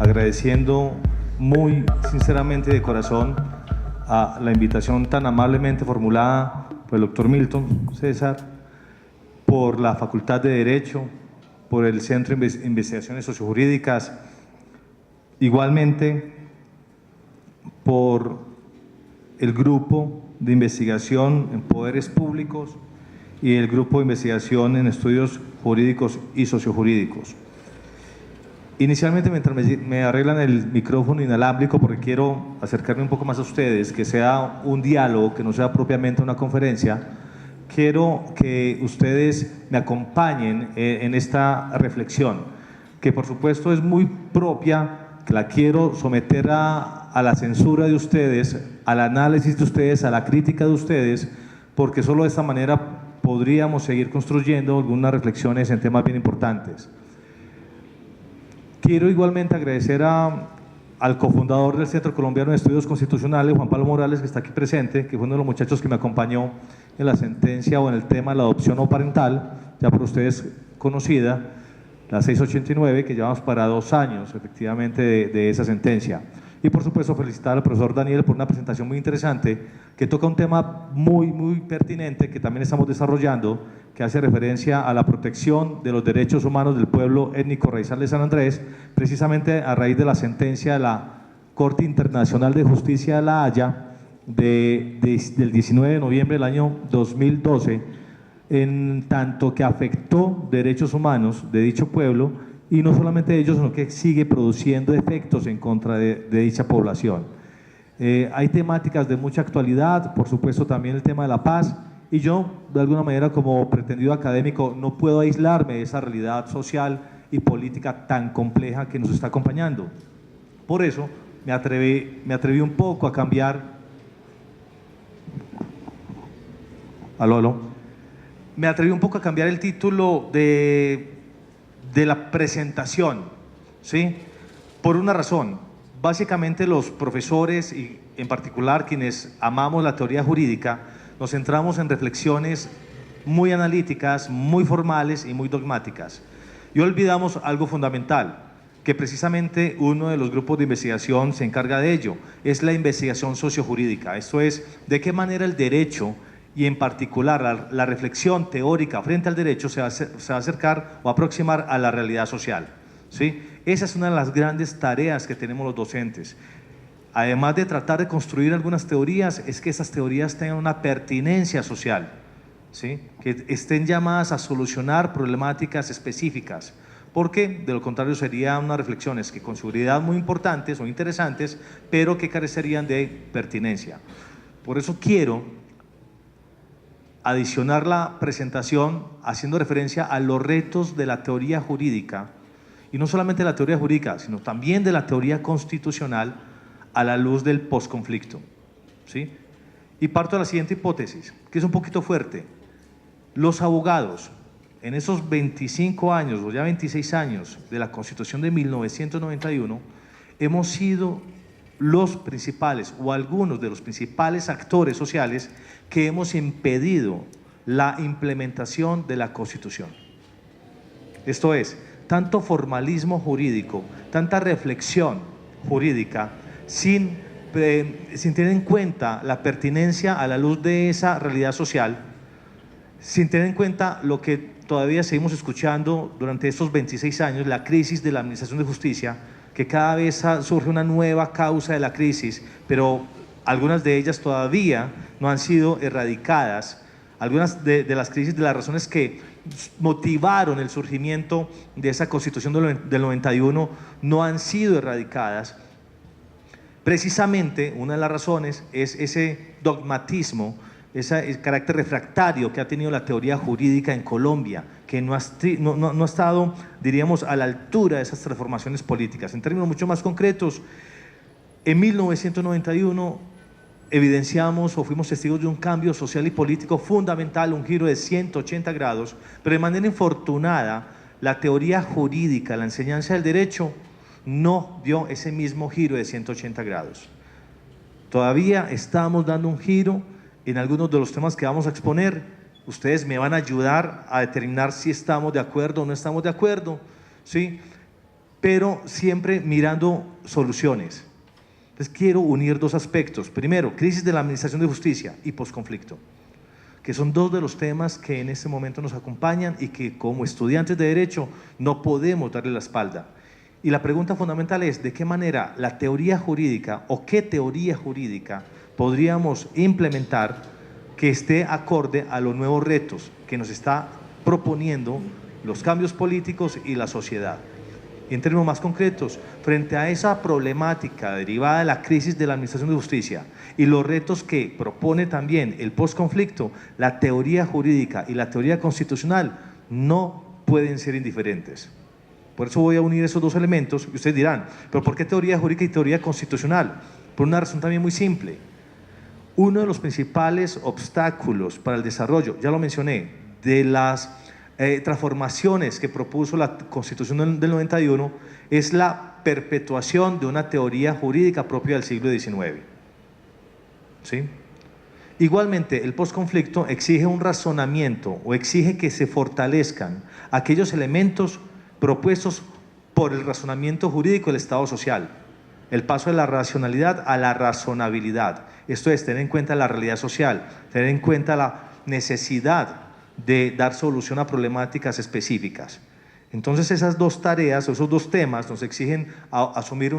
agradeciendo muy sinceramente de corazón a la invitación tan amablemente formulada por el doctor Milton César, por la Facultad de Derecho, por el Centro de Investigaciones Sociojurídicas, igualmente por el Grupo de Investigación en Poderes Públicos y el Grupo de Investigación en Estudios Jurídicos y Sociojurídicos. Inicialmente, mientras me arreglan el micrófono inalámbrico, porque quiero acercarme un poco más a ustedes, que sea un diálogo, que no sea propiamente una conferencia, quiero que ustedes me acompañen en esta reflexión, que por supuesto es muy propia, que la quiero someter a la censura de ustedes, al análisis de ustedes, a la crítica de ustedes, porque solo de esta manera podríamos seguir construyendo algunas reflexiones en temas bien importantes. Quiero igualmente agradecer al cofundador del Centro Colombiano de Estudios Constitucionales, Juan Pablo Morales, que está aquí presente, que fue uno de los muchachos que me acompañó en la sentencia o en el tema de la adopción no parental, ya por ustedes conocida, la 689, que llevamos para 2 años efectivamente de esa sentencia. Y por supuesto felicitar al profesor Daniel por una presentación muy interesante que toca un tema muy pertinente que también estamos desarrollando, que hace referencia a la protección de los derechos humanos del pueblo étnico raizal de San Andrés, precisamente a raíz de la sentencia de la Corte Internacional de Justicia de La Haya del 19 de noviembre del año 2012, en tanto que afectó derechos humanos de dicho pueblo, y no solamente ellos, sino que sigue produciendo efectos en contra de dicha población. Hay temáticas de mucha actualidad, por supuesto también el tema de la paz, y yo, de alguna manera, como pretendido académico, no puedo aislarme de esa realidad social y política tan compleja que nos está acompañando. Por eso me atreví un poco a cambiar… Me atreví un poco a cambiar el título de la presentación, ¿sí? Por una razón. Básicamente los profesores y en particular quienes amamos la teoría jurídica nos centramos en reflexiones muy analíticas, muy formales y muy dogmáticas, y olvidamos algo fundamental, que precisamente uno de los grupos de investigación se encarga de ello, es la investigación sociojurídica. Esto es, de qué manera el derecho y en particular la reflexión teórica frente al derecho se va a acercar o aproximar a la realidad social, ¿sí? Esa es una de las grandes tareas que tenemos los docentes. Además de tratar de construir algunas teorías, es que esas teorías tengan una pertinencia social, ¿sí? Que estén llamadas a solucionar problemáticas específicas, porque de lo contrario serían unas reflexiones que con seguridad muy importantes o interesantes, pero que carecerían de pertinencia. Por eso quiero adicionar la presentación haciendo referencia a los retos de la teoría jurídica, y no solamente de la teoría jurídica, sino también de la teoría constitucional a la luz del posconflicto, ¿sí? Y parto de la siguiente hipótesis, que es un poquito fuerte. Los abogados, en esos 25 años o ya 26 años de la Constitución de 1991, hemos sido los principales o algunos de los principales actores sociales que hemos impedido la implementación de la Constitución. Esto es, tanto formalismo jurídico, tanta reflexión jurídica sin tener en cuenta la pertinencia a la luz de esa realidad social, sin tener en cuenta lo que todavía seguimos escuchando durante estos 26 años, la crisis de la Administración de Justicia, que cada vez surge una nueva causa de la crisis, pero algunas de ellas todavía no han sido erradicadas. Algunas de las crisis, de las razones que motivaron el surgimiento de esa Constitución del 91 no han sido erradicadas. Precisamente una de las razones es ese dogmatismo, ese carácter refractario que ha tenido la teoría jurídica en Colombia, que no ha estado, diríamos, a la altura de esas transformaciones políticas. En términos mucho más concretos, en 1991 evidenciamos o fuimos testigos de un cambio social y político fundamental, un giro de 180 grados, pero de manera infortunada, la teoría jurídica, la enseñanza del derecho, no dio ese mismo giro de 180 grados. Todavía estamos dando un giro en algunos de los temas que vamos a exponer. Ustedes me van a ayudar a determinar si estamos de acuerdo o no estamos de acuerdo, ¿sí? pero siempre mirando soluciones. Entonces quiero unir dos aspectos. Primero, crisis de la administración de justicia y posconflicto, que son dos de los temas que en este momento nos acompañan y que como estudiantes de Derecho no podemos darle la espalda. Y la pregunta fundamental es, ¿de qué manera la teoría jurídica o qué teoría jurídica podríamos implementar que esté acorde a los nuevos retos que nos está proponiendo los cambios políticos y la sociedad? En términos más concretos, frente a esa problemática derivada de la crisis de la administración de justicia y los retos que propone también el posconflicto, la teoría jurídica y la teoría constitucional no pueden ser indiferentes. Por eso voy a unir esos dos elementos y ustedes dirán, ¿pero por qué teoría jurídica y teoría constitucional? Por una razón también muy simple. Uno de los principales obstáculos para el desarrollo, ya lo mencioné, de las transformaciones que propuso la Constitución del 91 es la perpetuación de una teoría jurídica propia del siglo XIX. ¿Sí? Igualmente, el posconflicto exige un razonamiento o exige que se fortalezcan aquellos elementos propuestos por el razonamiento jurídico del Estado social. El paso de la racionalidad a la razonabilidad. Esto es, tener en cuenta la realidad social, tener en cuenta la necesidad de dar solución a problemáticas específicas. Entonces esas dos tareas, esos dos temas nos exigen asumir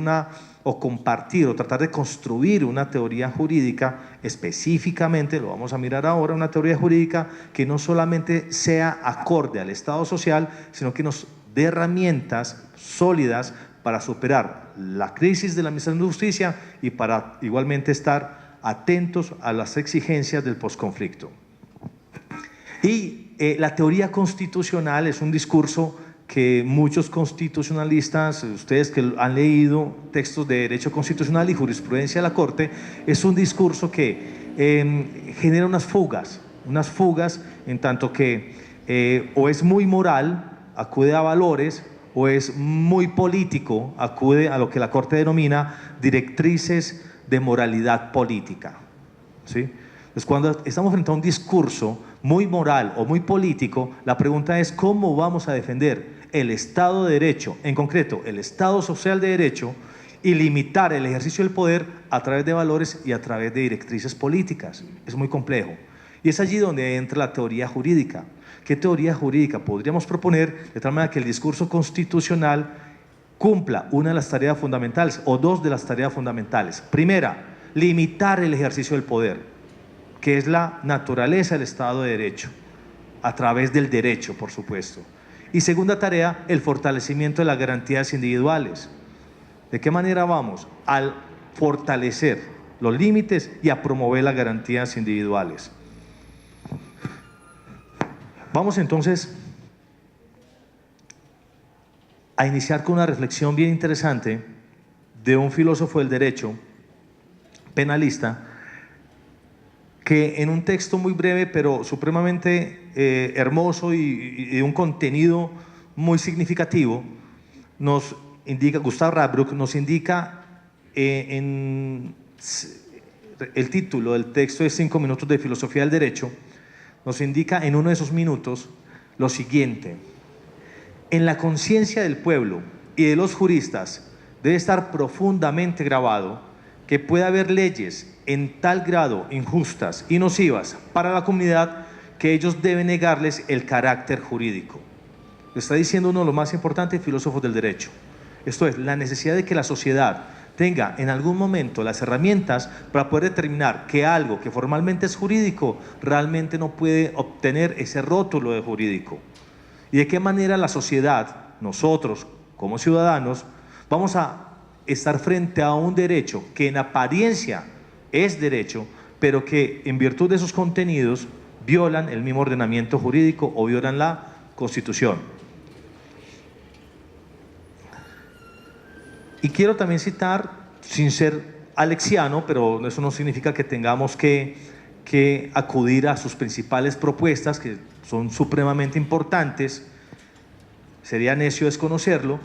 o compartir o tratar de construir una teoría jurídica específicamente, lo vamos a mirar ahora, una teoría jurídica que no solamente sea acorde al Estado social, sino que nos dé herramientas sólidas para superar la crisis de la administración de justicia y para igualmente estar atentos a las exigencias del posconflicto. Y la teoría constitucional es un discurso que muchos constitucionalistas, ustedes que han leído textos de derecho constitucional y jurisprudencia de la Corte, es un discurso que genera unas fugas en tanto que o es muy moral, acude a valores, o es muy político, acude a lo que la Corte denomina directrices de moralidad política. ¿Sí? Entonces, cuando estamos frente a un discurso muy moral o muy político, la pregunta es ¿cómo vamos a defender el Estado de Derecho, en concreto el Estado social de Derecho, y limitar el ejercicio del poder a través de valores y a través de directrices políticas? Es muy complejo. Y es allí donde entra la teoría jurídica. ¿Qué teoría jurídica podríamos proponer de tal manera que el discurso constitucional cumpla una de las tareas fundamentales o dos de las tareas fundamentales? Primera, limitar el ejercicio del poder, que es la naturaleza del Estado de Derecho, a través del derecho, por supuesto. Y segunda tarea, el fortalecimiento de las garantías individuales. ¿De qué manera vamos? Al fortalecer los límites y a promover las garantías individuales. Vamos entonces a iniciar con una reflexión bien interesante de un filósofo del derecho, penalista, que en un texto muy breve pero supremamente hermoso y de un contenido muy significativo, nos indica, Gustav Radbruch nos indica el título del texto es 5 minutos de filosofía del derecho, nos indica en uno de esos minutos lo siguiente: en la conciencia del pueblo y de los juristas debe estar profundamente grabado que puede haber leyes en tal grado injustas y nocivas para la comunidad que ellos deben negarles el carácter jurídico. Lo está diciendo uno de los más importantes filósofos del derecho. Esto es, la necesidad de que la sociedad tenga en algún momento las herramientas para poder determinar que algo que formalmente es jurídico realmente no puede obtener ese rótulo de jurídico. Y de qué manera la sociedad, nosotros como ciudadanos, vamos a estar frente a un derecho que en apariencia es derecho, pero que en virtud de sus contenidos violan el mismo ordenamiento jurídico o violan la Constitución. Y quiero también citar, sin ser alexiano, pero eso no significa que tengamos que acudir a sus principales propuestas, que son supremamente importantes, sería necio desconocerlo,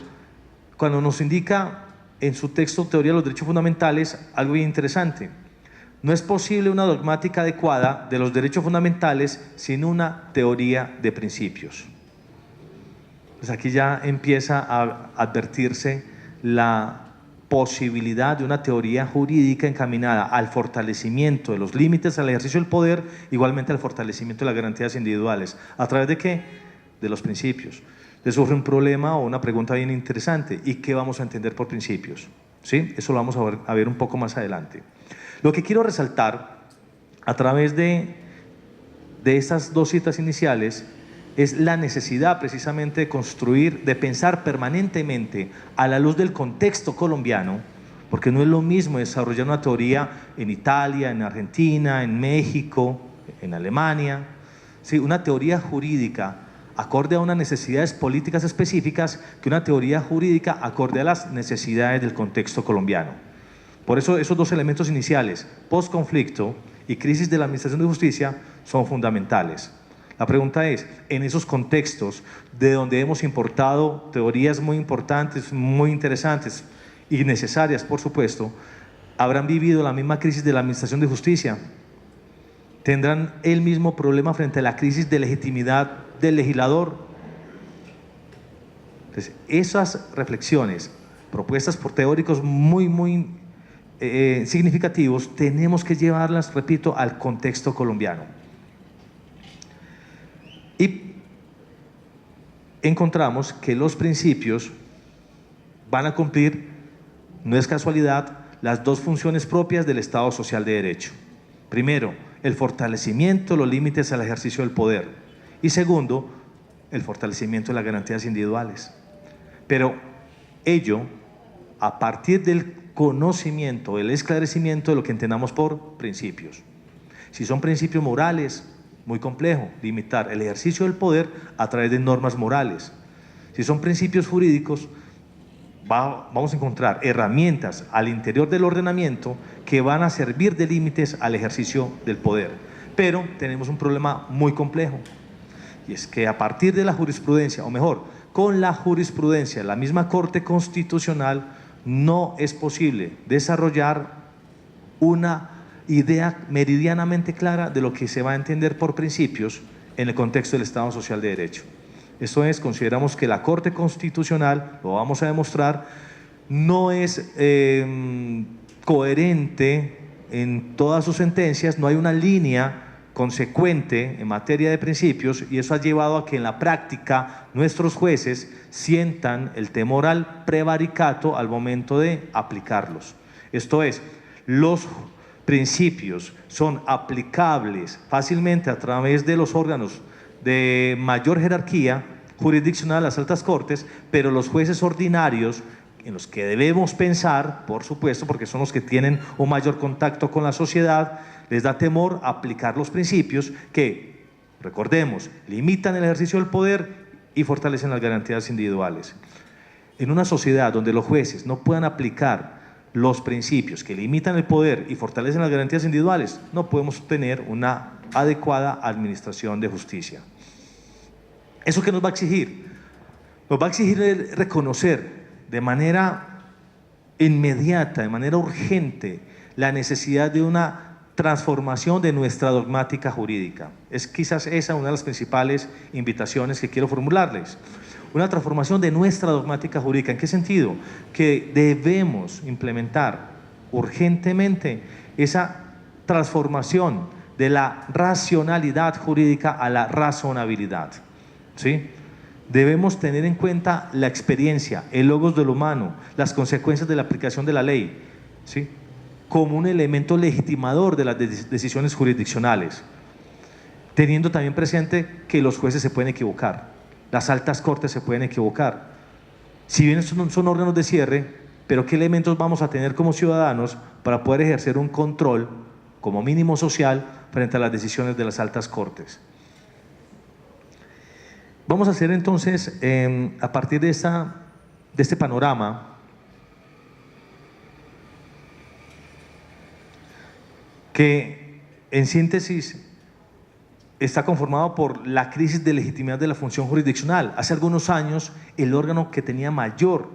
cuando nos indica en su texto Teoría de los Derechos Fundamentales algo bien interesante. No es posible una dogmática adecuada de los derechos fundamentales sin una teoría de principios. Pues aquí ya empieza a advertirse la posibilidad de una teoría jurídica encaminada al fortalecimiento de los límites al ejercicio del poder, igualmente al fortalecimiento de las garantías individuales. ¿A través de qué? De los principios. Le surge un problema o una pregunta bien interesante: ¿y qué vamos a entender por principios? ¿Sí? Eso lo vamos a ver un poco más adelante. Lo que quiero resaltar a través de estas dos citas iniciales es la necesidad precisamente de construir, de pensar permanentemente a la luz del contexto colombiano, porque no es lo mismo desarrollar una teoría en Italia, en Argentina, en México, en Alemania, ¿sí? Una teoría jurídica acorde a unas necesidades políticas específicas que una teoría jurídica acorde a las necesidades del contexto colombiano. Por eso esos dos elementos iniciales, postconflicto y crisis de la administración de justicia, son fundamentales. La pregunta es, en esos contextos de donde hemos importado teorías muy importantes, muy interesantes y necesarias, por supuesto, ¿habrán vivido la misma crisis de la administración de justicia? ¿Tendrán el mismo problema frente a la crisis de legitimidad del legislador? Entonces, esas reflexiones propuestas por teóricos muy significativos, tenemos que llevarlas, repito, al contexto colombiano. Y encontramos que los principios van a cumplir, no es casualidad, las dos funciones propias del Estado Social de Derecho. Primero, el fortalecimiento de los límites al ejercicio del poder. Y segundo, el fortalecimiento de las garantías individuales. Pero ello a partir del conocimiento, el esclarecimiento de lo que entendamos por principios. Si son principios morales, muy complejo limitar el ejercicio del poder a través de normas morales. Si son principios jurídicos, vamos a encontrar herramientas al interior del ordenamiento que van a servir de límites al ejercicio del poder. Pero tenemos un problema muy complejo, y es que a partir de la jurisprudencia, o mejor, con la jurisprudencia de la misma Corte Constitucional, no es posible desarrollar una idea meridianamente clara de lo que se va a entender por principios en el contexto del Estado Social de Derecho. Esto es, consideramos que la Corte Constitucional, lo vamos a demostrar, no es coherente en todas sus sentencias, no hay una línea consecuente en materia de principios, y eso ha llevado a que en la práctica nuestros jueces sientan el temor al prevaricato al momento de aplicarlos. Esto es, los principios son aplicables fácilmente a través de los órganos de mayor jerarquía jurisdiccional, las altas cortes, pero los jueces ordinarios, en los que debemos pensar, por supuesto, porque son los que tienen un mayor contacto con la sociedad, les da temor aplicar los principios que, recordemos, limitan el ejercicio del poder y fortalecen las garantías individuales. En una sociedad donde los jueces no puedan aplicar los principios que limitan el poder y fortalecen las garantías individuales, no podemos tener una adecuada administración de justicia. ¿Eso qué nos va a exigir? Nos va a exigir reconocer de manera inmediata, de manera urgente, la necesidad de una transformación de nuestra dogmática jurídica. Es quizás esa una de las principales invitaciones que quiero formularles. Una transformación de nuestra dogmática jurídica. ¿En qué sentido? Que debemos implementar urgentemente esa transformación de la racionalidad jurídica a la razonabilidad, ¿sí? Debemos tener en cuenta la experiencia, el logos del humano, las consecuencias de la aplicación de la ley, ¿sí?, como un elemento legitimador de las decisiones jurisdiccionales, teniendo también presente que los jueces se pueden equivocar, las altas cortes se pueden equivocar. Si bien estos son órganos de cierre, pero ¿qué elementos vamos a tener como ciudadanos para poder ejercer un control, como mínimo social, frente a las decisiones de las altas cortes? Vamos a hacer entonces, a partir de este panorama, que en síntesis está conformado por la crisis de legitimidad de la función jurisdiccional. Hace algunos años el órgano que tenía mayor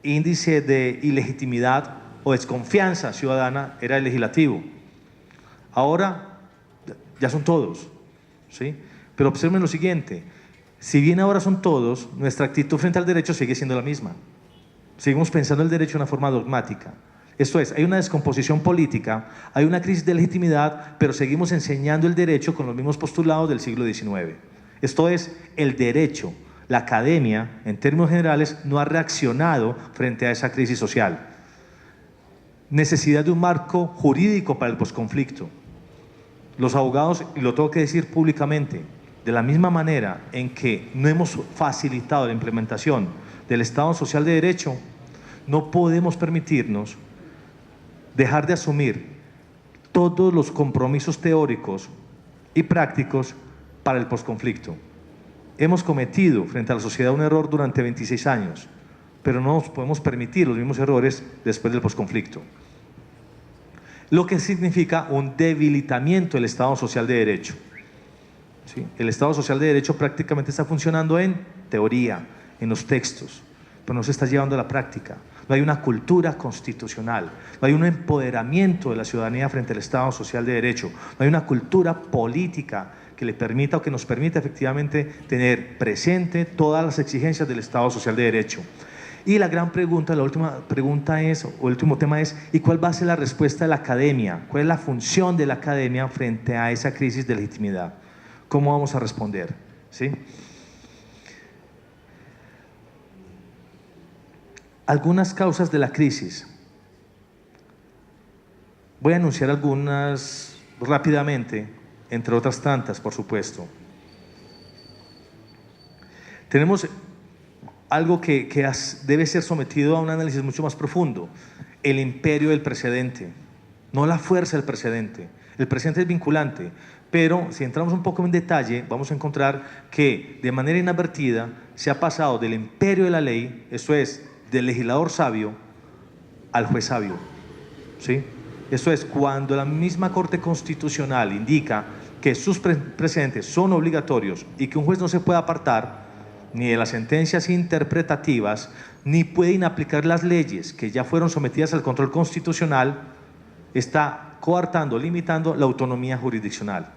índice de ilegitimidad o desconfianza ciudadana era el legislativo. Ahora ya son todos, ¿sí? Pero observen lo siguiente: Si bien ahora son todos, nuestra actitud frente al derecho sigue siendo la misma. Seguimos pensando el derecho de una forma dogmática. Esto es, hay una descomposición política, hay una crisis de legitimidad, pero seguimos enseñando el derecho con los mismos postulados del siglo XIX. Esto es, el derecho, la academia, en términos generales, no ha reaccionado frente a esa crisis social. Necesidad de un marco jurídico para el posconflicto. Los abogados, y lo tengo que decir públicamente, de la misma manera en que no hemos facilitado la implementación del Estado Social de Derecho, no podemos permitirnos dejar de asumir todos los compromisos teóricos y prácticos para el posconflicto. Hemos cometido frente a la sociedad un error durante 26 años, pero no nos podemos permitir los mismos errores después del posconflicto. Lo que significa un debilitamiento del Estado Social de Derecho. ¿Sí? El Estado Social de Derecho prácticamente está funcionando en teoría, en los textos, pero no se está llevando a la práctica. No hay una cultura constitucional, no hay un empoderamiento de la ciudadanía frente al Estado Social de Derecho, no hay una cultura política que le permita o que nos permita efectivamente tener presente todas las exigencias del Estado Social de Derecho. Y la gran pregunta, la última pregunta es, o el último tema es, ¿y cuál va a ser la respuesta de la academia? ¿Cuál es la función de la academia frente a esa crisis de legitimidad? ¿Cómo vamos a responder? ¿Sí? Algunas causas de la crisis. Voy a anunciar algunas rápidamente, entre otras tantas, por supuesto. Tenemos algo que debe ser sometido a un análisis mucho más profundo: el imperio del precedente, no la fuerza del precedente. El precedente es vinculante, pero si entramos un poco en detalle, vamos a encontrar que de manera inadvertida se ha pasado del imperio de la ley, eso es, del legislador sabio, al juez sabio. ¿Sí? Eso es, cuando la misma Corte Constitucional indica que sus precedentes son obligatorios y que un juez no se puede apartar ni de las sentencias interpretativas, ni puede inaplicar las leyes que ya fueron sometidas al control constitucional, está coartando, limitando la autonomía jurisdiccional.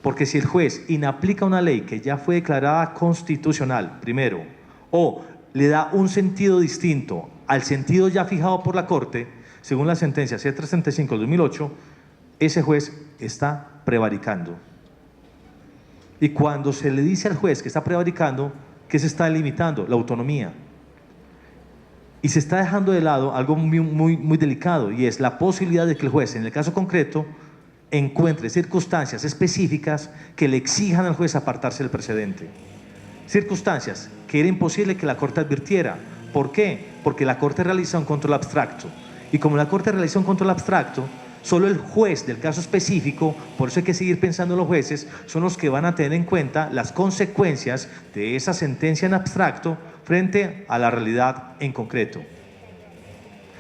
Porque si el juez inaplica una ley que ya fue declarada constitucional, primero, o le da un sentido distinto al sentido ya fijado por la Corte, según la sentencia C-335 del 2008, ese juez está prevaricando. Y cuando se le dice al juez que está prevaricando, ¿qué se está limitando? La autonomía. Y se está dejando de lado algo muy delicado, y es la posibilidad de que el juez, en el caso concreto, encuentre circunstancias específicas que le exijan al juez apartarse del precedente. Circunstancias que era imposible que la Corte advirtiera. ¿Por qué? Porque la Corte realiza un control abstracto. Y como la Corte realiza un control abstracto, solo el juez del caso específico, por eso hay que seguir pensando en los jueces, son los que van a tener en cuenta las consecuencias de esa sentencia en abstracto frente a la realidad en concreto.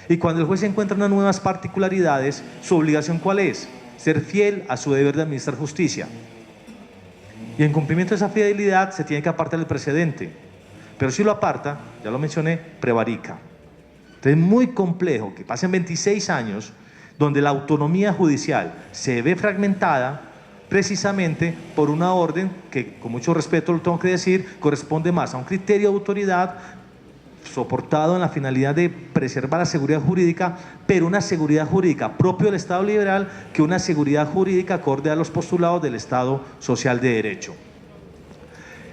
Y cuando el juez encuentra unas nuevas particularidades, ¿su obligación cuál es? Ser fiel a su deber de administrar justicia. Y en cumplimiento de esa fidelidad se tiene que apartar el precedente. Pero si lo aparta, ya lo mencioné, prevarica. Entonces es muy complejo que pasen 26 años donde la autonomía judicial se ve fragmentada precisamente por una orden que, con mucho respeto lo tengo que decir, corresponde más a un criterio de autoridad soportado en la finalidad de preservar la seguridad jurídica, pero una seguridad jurídica propio del Estado liberal, que una seguridad jurídica acorde a los postulados del Estado Social de Derecho.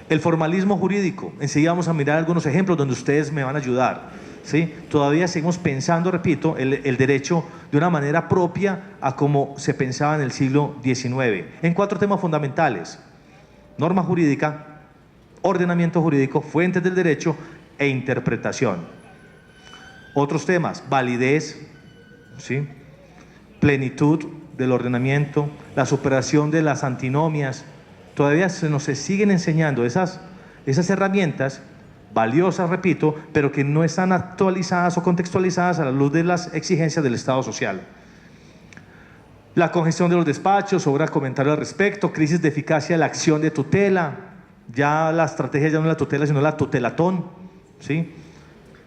El formalismo jurídico, enseguida vamos a mirar algunos ejemplos donde ustedes me van a ayudar. ¿Sí? Todavía seguimos pensando, repito, el derecho de una manera propia a como se pensaba en el siglo XIX, en 4 temas fundamentales: norma jurídica, ordenamiento jurídico, fuentes del derecho e interpretación. Otros temas: validez, ¿sí? Plenitud del ordenamiento, la superación de las antinomias. Todavía nos siguen enseñando esas herramientas valiosas, repito, pero que no están actualizadas o contextualizadas a la luz de las exigencias del Estado social. La congestión de los despachos, sobra comentario al respecto. Crisis de eficacia de la acción de tutela. Ya la estrategia ya no es la tutela, sino la tutelatón, ¿sí?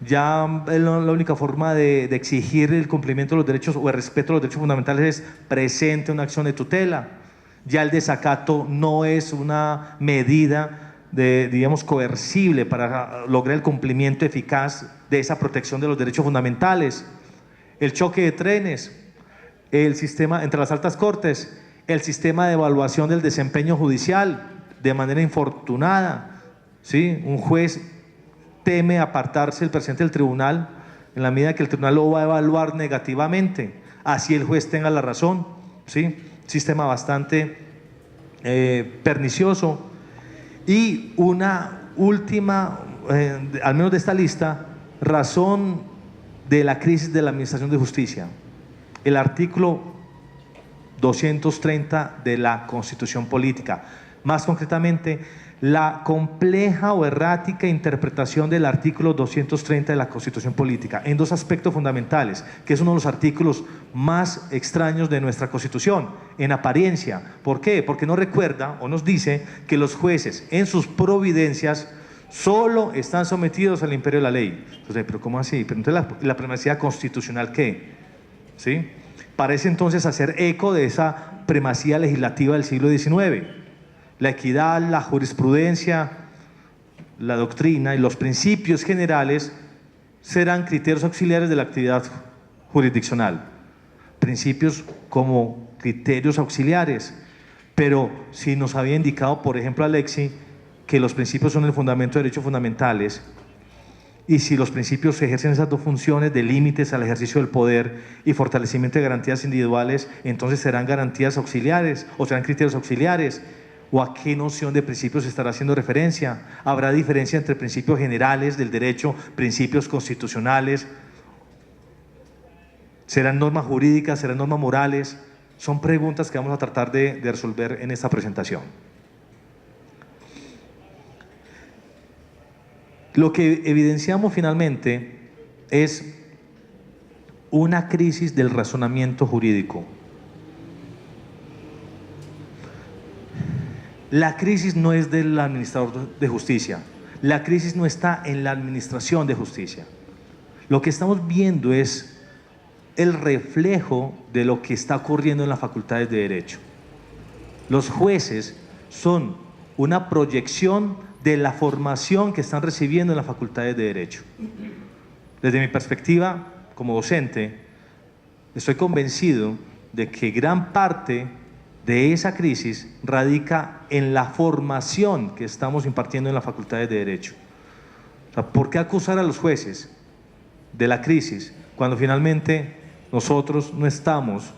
Ya la única forma de exigir el cumplimiento de los derechos o el respeto a los derechos fundamentales es presente una acción de tutela. Ya el desacato no es una medida digamos, coercible para lograr el cumplimiento eficaz de esa protección de los derechos fundamentales, el choque de trenes, el sistema entre las altas cortes, el sistema de evaluación del desempeño judicial de manera infortunada, ¿sí? Un juez teme apartarse del presidente del tribunal en la medida que el tribunal lo va a evaluar negativamente, así el juez tenga la razón, ¿sí? Sistema bastante pernicioso. Y una última, al menos de esta lista, razón de la crisis de la administración de justicia, el artículo 230 de la Constitución Política, más concretamente la compleja o errática interpretación del artículo 230 de la Constitución Política en dos aspectos fundamentales, que es uno de los artículos más extraños de nuestra Constitución, en apariencia. ¿Por qué? Porque nos recuerda o nos dice que los jueces en sus providencias solo están sometidos al imperio de la ley. Entonces, ¿pero cómo así? ¿Pero entonces la primacía constitucional qué? ¿Sí? Parece entonces hacer eco de esa primacía legislativa del siglo XIX. La equidad, la jurisprudencia, la doctrina y los principios generales serán criterios auxiliares de la actividad jurisdiccional. Principios como criterios auxiliares, pero si nos había indicado, por ejemplo, Alexi, que los principios son el fundamento de derechos fundamentales, y si los principios ejercen esas dos funciones de límites al ejercicio del poder y fortalecimiento de garantías individuales, entonces serán garantías auxiliares o serán criterios auxiliares. ¿O a qué noción de principios se estará haciendo referencia? ¿Habrá diferencia entre principios generales del derecho, principios constitucionales? ¿Serán normas jurídicas? ¿Serán normas morales? Son preguntas que vamos a tratar de resolver en esta presentación. Lo que evidenciamos finalmente es una crisis del razonamiento jurídico. La crisis no es del administrador de justicia, la crisis no está en la administración de justicia. Lo que estamos viendo es el reflejo de lo que está ocurriendo en las facultades de derecho. Los jueces son una proyección de la formación que están recibiendo en las facultades de derecho. Desde mi perspectiva como docente, estoy convencido de que gran parte de esa crisis radica en la formación que estamos impartiendo en las facultades de derecho. O sea, ¿por qué acusar a los jueces de la crisis cuando finalmente nosotros no estamos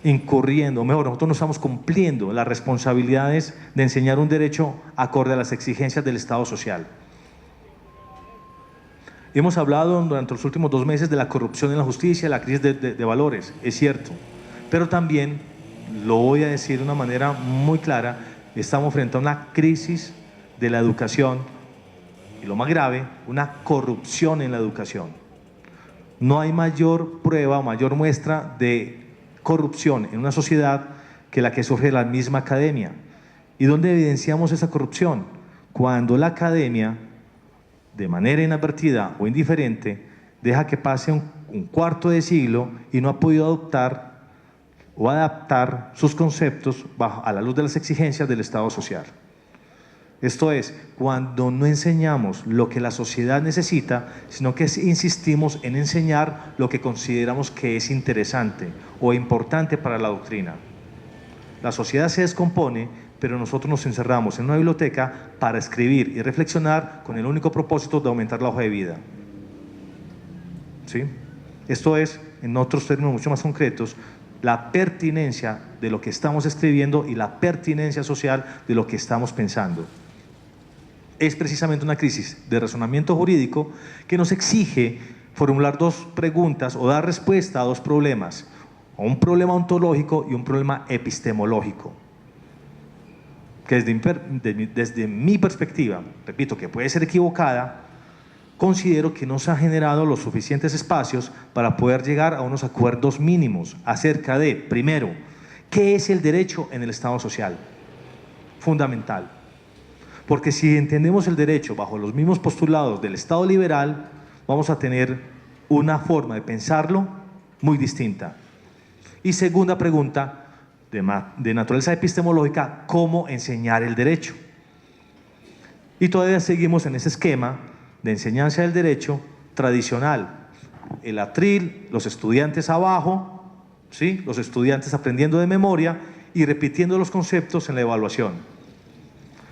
incurriendo, o mejor, nosotros no estamos cumpliendo las responsabilidades de enseñar un derecho acorde a las exigencias del Estado social? Hemos hablado durante los últimos 2 meses de la corrupción en la justicia, la crisis de valores, es cierto, pero también, lo voy a decir de una manera muy clara, estamos frente a una crisis de la educación y, lo más grave, una corrupción en la educación. No hay mayor prueba o mayor muestra de corrupción en una sociedad que la que surge de la misma academia. ¿Y dónde evidenciamos esa corrupción? Cuando la academia, de manera inadvertida o indiferente, deja que pase un cuarto de siglo y no ha podido adoptar o adaptar sus conceptos a la luz de las exigencias del Estado social. Esto es, cuando no enseñamos lo que la sociedad necesita, sino que insistimos en enseñar lo que consideramos que es interesante o importante para la doctrina. La sociedad se descompone, pero nosotros nos encerramos en una biblioteca para escribir y reflexionar con el único propósito de aumentar la hoja de vida. ¿Sí? Esto es, en otros términos mucho más concretos, la pertinencia de lo que estamos escribiendo y la pertinencia social de lo que estamos pensando. Es precisamente una crisis de razonamiento jurídico que nos exige formular 2 preguntas o dar respuesta a 2 problemas, un problema ontológico y un problema epistemológico, que desde mi perspectiva, repito, que puede ser equivocada, considero que no se han generado los suficientes espacios para poder llegar a unos acuerdos mínimos acerca de, primero, ¿qué es el derecho en el Estado social? Fundamental. Porque si entendemos el derecho bajo los mismos postulados del Estado liberal, vamos a tener una forma de pensarlo muy distinta. Y segunda pregunta, de naturaleza epistemológica, ¿cómo enseñar el derecho? Y todavía seguimos en ese esquema de enseñanza del derecho tradicional. El atril, los estudiantes abajo, ¿sí? Los estudiantes aprendiendo de memoria y repitiendo los conceptos en la evaluación.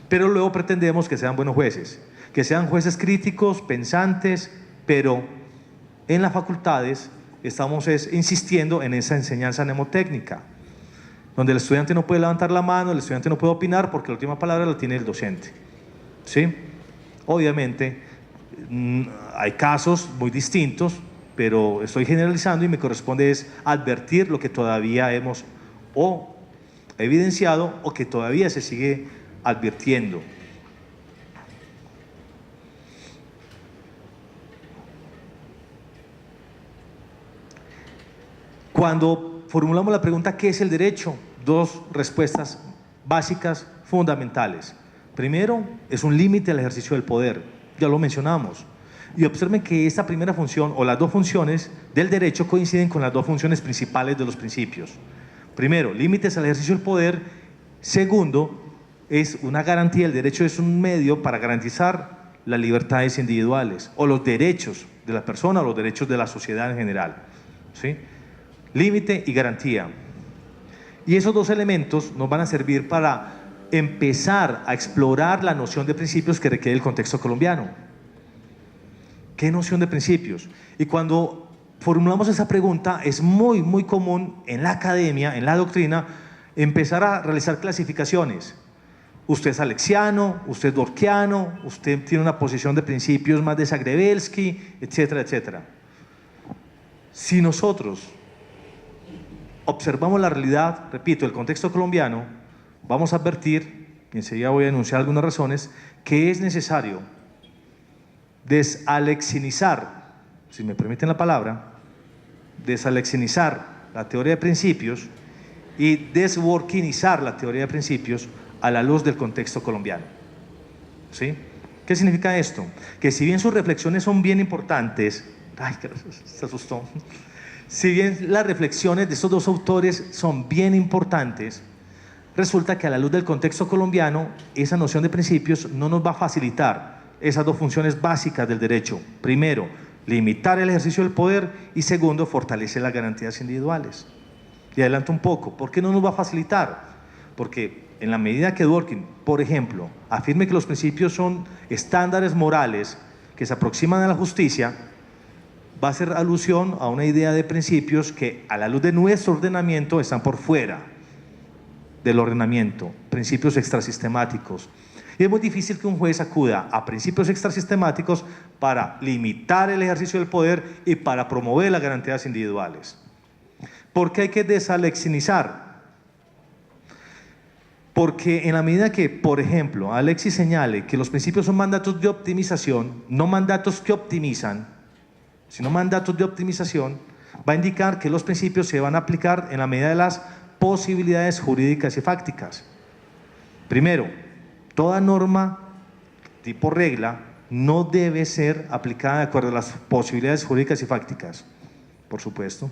Pero luego pretendemos que sean buenos jueces, que sean jueces críticos, pensantes, pero en las facultades estamos insistiendo en esa enseñanza mnemotécnica, donde el estudiante no puede levantar la mano, el estudiante no puede opinar porque la última palabra la tiene el docente, ¿sí? Obviamente hay casos muy distintos, pero estoy generalizando y me corresponde es advertir lo que todavía hemos o evidenciado o que todavía se sigue advirtiendo. Cuando formulamos la pregunta ¿qué es el derecho? Dos respuestas básicas, fundamentales. Primero, es un límite al ejercicio del poder, ya lo mencionamos. Y observen que esta primera función o las dos funciones del derecho coinciden con las dos funciones principales de los principios. Primero, límites al ejercicio del poder. Segundo, es una garantía, el derecho es un medio para garantizar las libertades individuales o los derechos de la persona o los derechos de la sociedad en general, ¿sí? Límite y garantía. Y esos dos elementos nos van a servir para empezar a explorar la noción de principios que requiere el contexto colombiano. ¿Qué noción de principios? Y cuando formulamos esa pregunta es muy común en la academia, en la doctrina, empezar a realizar clasificaciones. Usted es alexiano, usted es dworkiano, usted tiene una posición de principios más de Zagrebelsky, etcétera, etcétera. Si nosotros observamos la realidad, repito, el contexto colombiano, vamos a advertir, y enseguida voy a enunciar algunas razones, que es necesario desalexinizar, si me permiten la palabra, desalexinizar la teoría de principios y desworkinizar la teoría de principios a la luz del contexto colombiano, ¿sí? ¿Qué significa esto? Que si bien sus reflexiones son bien importantes, ay, se asustó. Si bien las reflexiones de estos dos autores son bien importantes, resulta que a la luz del contexto colombiano, esa noción de principios no nos va a facilitar esas dos funciones básicas del derecho. Primero, limitar el ejercicio del poder y segundo, fortalecer las garantías individuales. Y adelanto un poco, ¿por qué no nos va a facilitar? Porque en la medida que Dworkin, por ejemplo, afirme que los principios son estándares morales que se aproximan a la justicia, va a hacer alusión a una idea de principios que a la luz de nuestro ordenamiento están por fuera del ordenamiento, principios extrasistemáticos. Y es muy difícil que un juez acuda a principios extrasistemáticos para limitar el ejercicio del poder y para promover las garantías individuales. ¿Por qué hay que desalexinizar? Porque en la medida que, por ejemplo, Alexis señale que los principios son mandatos de optimización, no mandatos que optimizan, sino mandatos de optimización, va a indicar que los principios se van a aplicar en la medida de las posibilidades jurídicas y fácticas. Primero, toda norma tipo regla no debe ser aplicada de acuerdo a las posibilidades jurídicas y fácticas, por supuesto,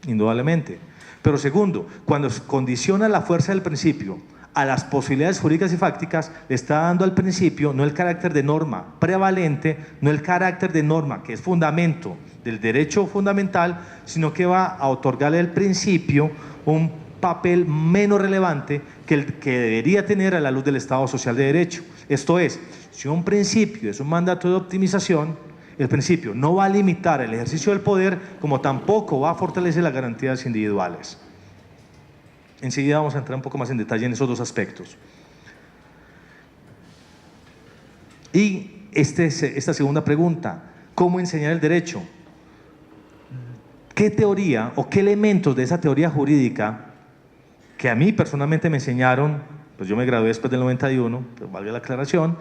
indudablemente. Pero segundo, cuando condiciona la fuerza del principio a las posibilidades jurídicas y fácticas, le está dando al principio no el carácter de norma prevalente, no el carácter de norma que es fundamento del derecho fundamental, sino que va a otorgarle al principio un papel menos relevante que el que debería tener a la luz del Estado Social de Derecho. Esto es, si un principio es un mandato de optimización, el principio no va a limitar el ejercicio del poder, como tampoco va a fortalecer las garantías individuales. Enseguida vamos a entrar un poco más en detalle en esos dos aspectos. Y esta segunda pregunta, ¿cómo enseñar el derecho? ¿Qué teoría o qué elementos de esa teoría jurídica que a mí personalmente me enseñaron, pues yo me gradué después del 91, pues valga la aclaración,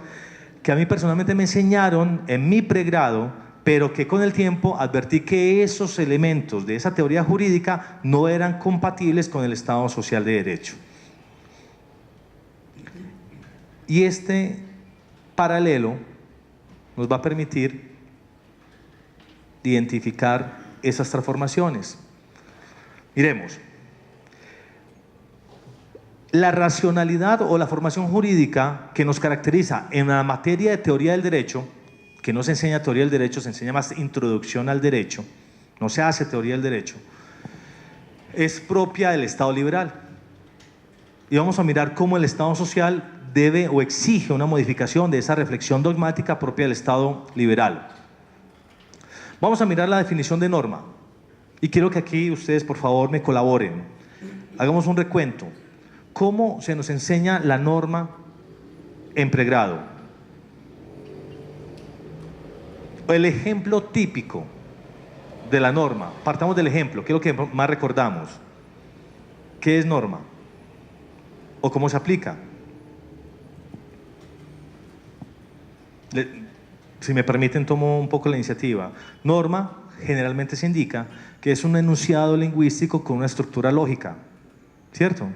que a mí personalmente me enseñaron en mi pregrado, pero que con el tiempo advertí que esos elementos de esa teoría jurídica no eran compatibles con el Estado Social de Derecho? Y este paralelo nos va a permitir identificar esas transformaciones. Miremos. La racionalidad o la formación jurídica que nos caracteriza en la materia de teoría del derecho, que no se enseña teoría del derecho, se enseña más introducción al derecho, no se hace teoría del derecho, es propia del Estado liberal. Y vamos a mirar cómo el Estado social debe o exige una modificación de esa reflexión dogmática propia del Estado liberal. Vamos a mirar la definición de norma. Y quiero que aquí ustedes, por favor, me colaboren. Hagamos un recuento. ¿Cómo se nos enseña la norma en pregrado? El ejemplo típico de la norma. Partamos del ejemplo, que es lo que más recordamos. ¿Qué es norma? ¿O cómo se aplica? Si me permiten, tomo un poco la iniciativa. Norma generalmente se indica que es un enunciado lingüístico con una estructura lógica, ¿cierto?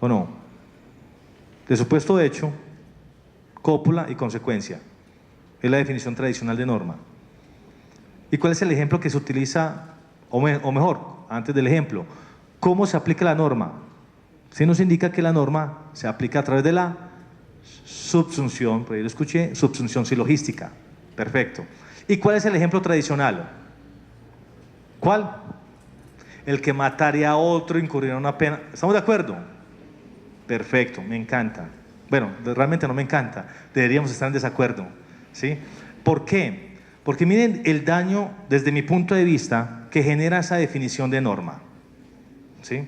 ¿O no? De supuesto hecho, cópula y consecuencia. Es la definición tradicional de norma. ¿Y cuál es el ejemplo que se utiliza, o mejor, antes del ejemplo? ¿Cómo se aplica la norma? Se nos indica que la norma se aplica a través de la subsunción, por ahí lo escuché, subsunción silogística. Perfecto. ¿Y cuál es el ejemplo tradicional? ¿Cuál? El que matare a otro incurrirá en una pena. ¿Estamos de acuerdo? Perfecto, me encanta. Bueno, realmente no me encanta. Deberíamos estar en desacuerdo, ¿sí? ¿Por qué? Porque miren el daño, desde mi punto de vista, que genera esa definición de norma, ¿sí?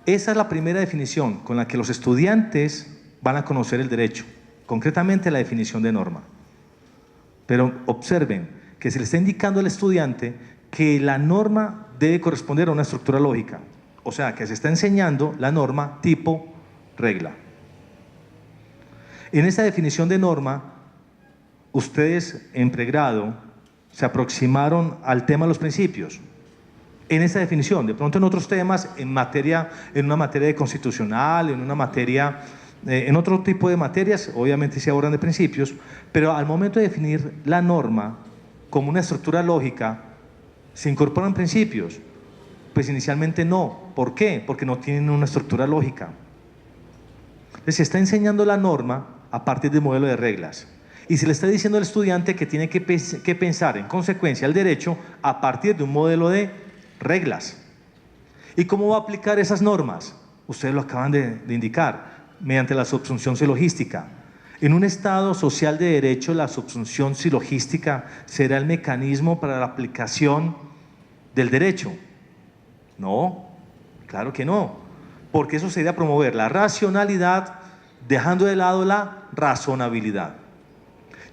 Esa es la primera definición con la que los estudiantes van a conocer el derecho, concretamente la definición de norma. Pero observen que se le está indicando al estudiante que la norma debe corresponder a una estructura lógica, o sea, que se está enseñando la norma tipo regla. En esta definición de norma, ustedes en pregrado se aproximaron al tema de los principios. En esa definición, de pronto en otros temas, en una materia de constitucional, en una materia, en otro tipo de materias, obviamente se abordan de principios, pero al momento de definir la norma como una estructura lógica, ¿se incorporan principios? Pues inicialmente no. ¿Por qué? Porque no tienen una estructura lógica. Entonces se está enseñando la norma a partir del modelo de reglas. Y se le está diciendo al estudiante que tiene que pensar en consecuencia el derecho a partir de un modelo de reglas. ¿Y cómo va a aplicar esas normas? Ustedes lo acaban de indicar, mediante la subsunción silogística. En un Estado social de derecho, la subsunción silogística será el mecanismo para la aplicación del derecho. No, claro que no, porque eso sería promover la racionalidad, dejando de lado la razonabilidad.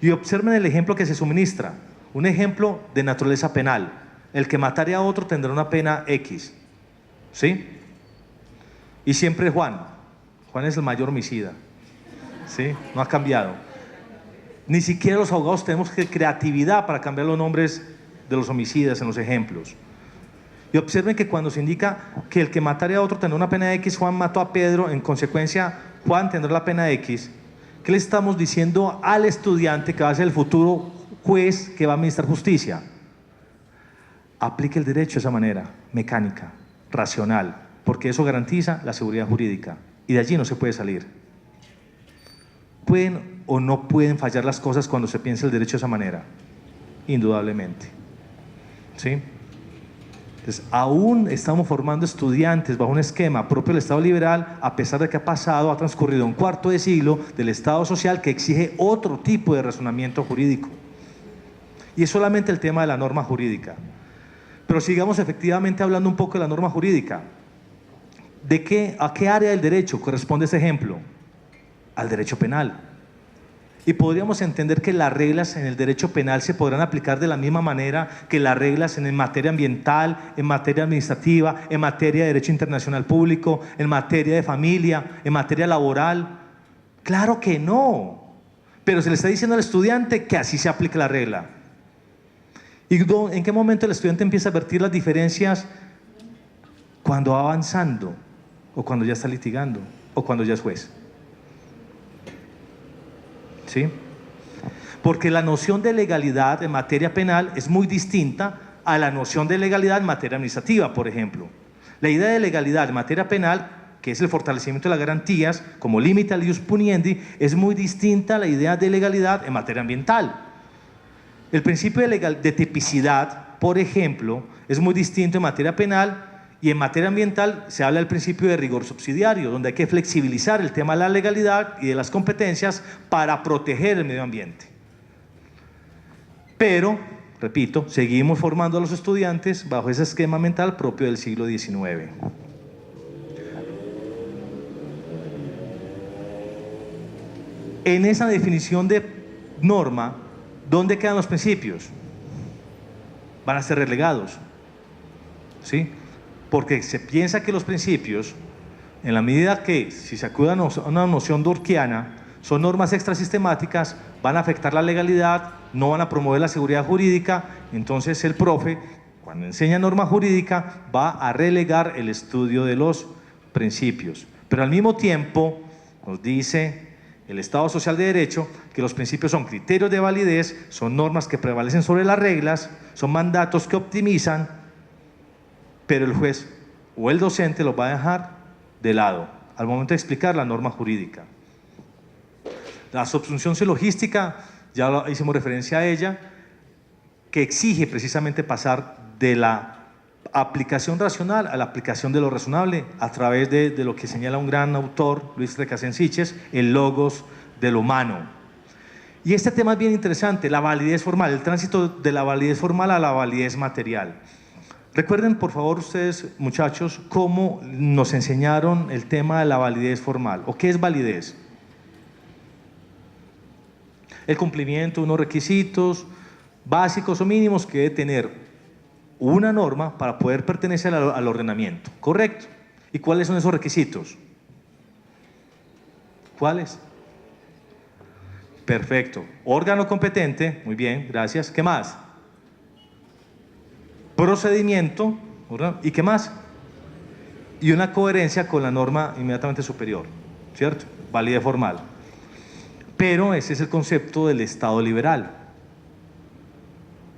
Y observen el ejemplo que se suministra, un ejemplo de naturaleza penal. El que matare a otro tendrá una pena X, ¿sí? Y siempre Juan es el mayor homicida, ¿sí? No ha cambiado. Ni siquiera los abogados tenemos creatividad para cambiar los nombres de los homicidas en los ejemplos. Y observen que cuando se indica que el que matare a otro tendrá una pena X, Juan mató a Pedro, en consecuencia Juan tendrá la pena X. ¿Qué le estamos diciendo al estudiante que va a ser el futuro juez que va a administrar justicia? Aplique el derecho de esa manera, mecánica, racional, porque eso garantiza la seguridad jurídica y de allí no se puede salir. ¿Pueden o no pueden fallar las cosas cuando se piensa el derecho de esa manera? Indudablemente, ¿sí? Entonces, aún estamos formando estudiantes bajo un esquema propio del Estado liberal, a pesar de que ha transcurrido un cuarto de siglo del Estado social que exige otro tipo de razonamiento jurídico. Y es solamente el tema de la norma jurídica. Pero sigamos efectivamente hablando un poco de la norma jurídica. ¿A qué área del derecho corresponde ese ejemplo? Al derecho penal. Y podríamos entender que las reglas en el derecho penal se podrán aplicar de la misma manera que las reglas en materia ambiental, en materia administrativa, en materia de derecho internacional público, en materia de familia, en materia laboral. Claro que no. Pero se le está diciendo al estudiante que así se aplica la regla. ¿Y en qué momento el estudiante empieza a advertir las diferencias? Cuando va avanzando, o cuando ya está litigando, o cuando ya es juez. ¿Sí? Porque la noción de legalidad en materia penal es muy distinta a la noción de legalidad en materia administrativa, por ejemplo. La idea de legalidad en materia penal que es el fortalecimiento de las garantías como límite al ius puniendi, es muy distinta a la idea de legalidad en materia ambiental. El principio de tipicidad, por ejemplo, es muy distinto en materia penal, y en materia ambiental se habla del principio de rigor subsidiario, donde hay que flexibilizar el tema de la legalidad y de las competencias para proteger el medio ambiente. Pero, repito, seguimos formando a los estudiantes bajo ese esquema mental propio del siglo XIX. En esa definición de norma, ¿dónde quedan los principios? Van a ser relegados, ¿sí? Porque se piensa que los principios, en la medida que, si se acude a una noción durkheimiana, son normas extrasistemáticas, van a afectar la legalidad, no van a promover la seguridad jurídica, entonces el profe, cuando enseña norma jurídica, va a relegar el estudio de los principios. Pero al mismo tiempo, nos dice el Estado Social de Derecho que los principios son criterios de validez, son normas que prevalecen sobre las reglas, son mandatos que optimizan, pero el juez o el docente los va a dejar de lado al momento de explicar la norma jurídica. La subsunción silogística, ya hicimos referencia a ella, que exige precisamente pasar de la aplicación racional a la aplicación de lo razonable a través de lo que señala un gran autor, Luis Recasens-Sitges, el logos de lo humano. Y este tema es bien interesante, la validez formal, el tránsito de la validez formal a la validez material. Recuerden, por favor, ustedes, muchachos, cómo nos enseñaron el tema de la validez formal, o qué es validez. El cumplimiento de unos requisitos básicos o mínimos que debe tener una norma para poder pertenecer al ordenamiento, ¿correcto? ¿Y cuáles son esos requisitos? ¿Cuáles? Perfecto. Órgano competente, muy bien, gracias. ¿Qué más? Procedimiento, ¿verdad? ¿Y qué más? Y una coherencia con la norma inmediatamente superior, ¿cierto? Validez formal. Pero ese es el concepto del Estado liberal.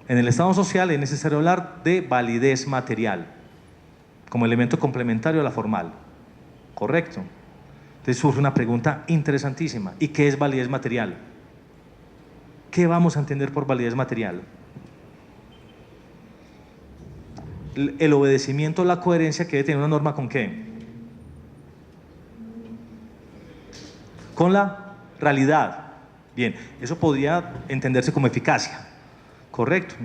En el Estado social es necesario hablar de validez material como elemento complementario a la formal, ¿correcto? Entonces surge una pregunta interesantísima: ¿y qué es validez material? ¿Qué vamos a entender por validez material? El obedecimiento, la coherencia que debe tener una norma ¿con qué? Con la realidad. Bien, eso podría entenderse como eficacia, correcto,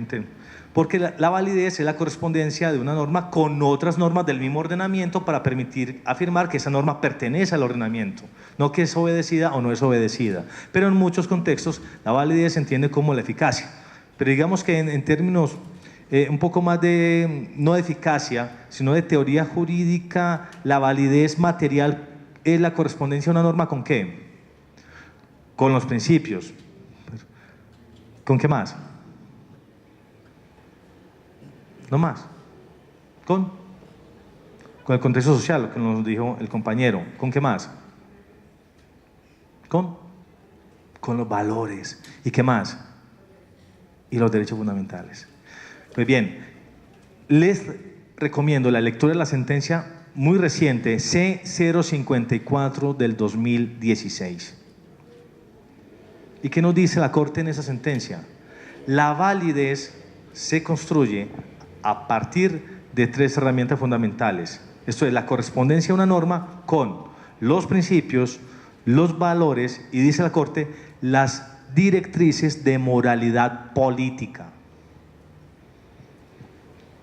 porque la validez es la correspondencia de una norma con otras normas del mismo ordenamiento para permitir afirmar que esa norma pertenece al ordenamiento, no que es obedecida o no es obedecida. Pero en muchos contextos la validez se entiende como la eficacia, pero digamos que en términos un poco más de, no de eficacia, sino de teoría jurídica, la validez material es la correspondencia a una norma ¿con qué? Con los principios. ¿Con qué más? No más. Con el contexto social, lo que nos dijo el compañero. ¿Con qué más? Con los valores. ¿Y qué más? Y los derechos fundamentales. Pues bien, les recomiendo la lectura de la sentencia muy reciente, C054 del 2016. ¿Y qué nos dice la Corte en esa sentencia? La validez se construye a partir de tres herramientas fundamentales. Esto es la correspondencia de una norma con los principios, los valores y, dice la Corte, las directrices de moralidad política.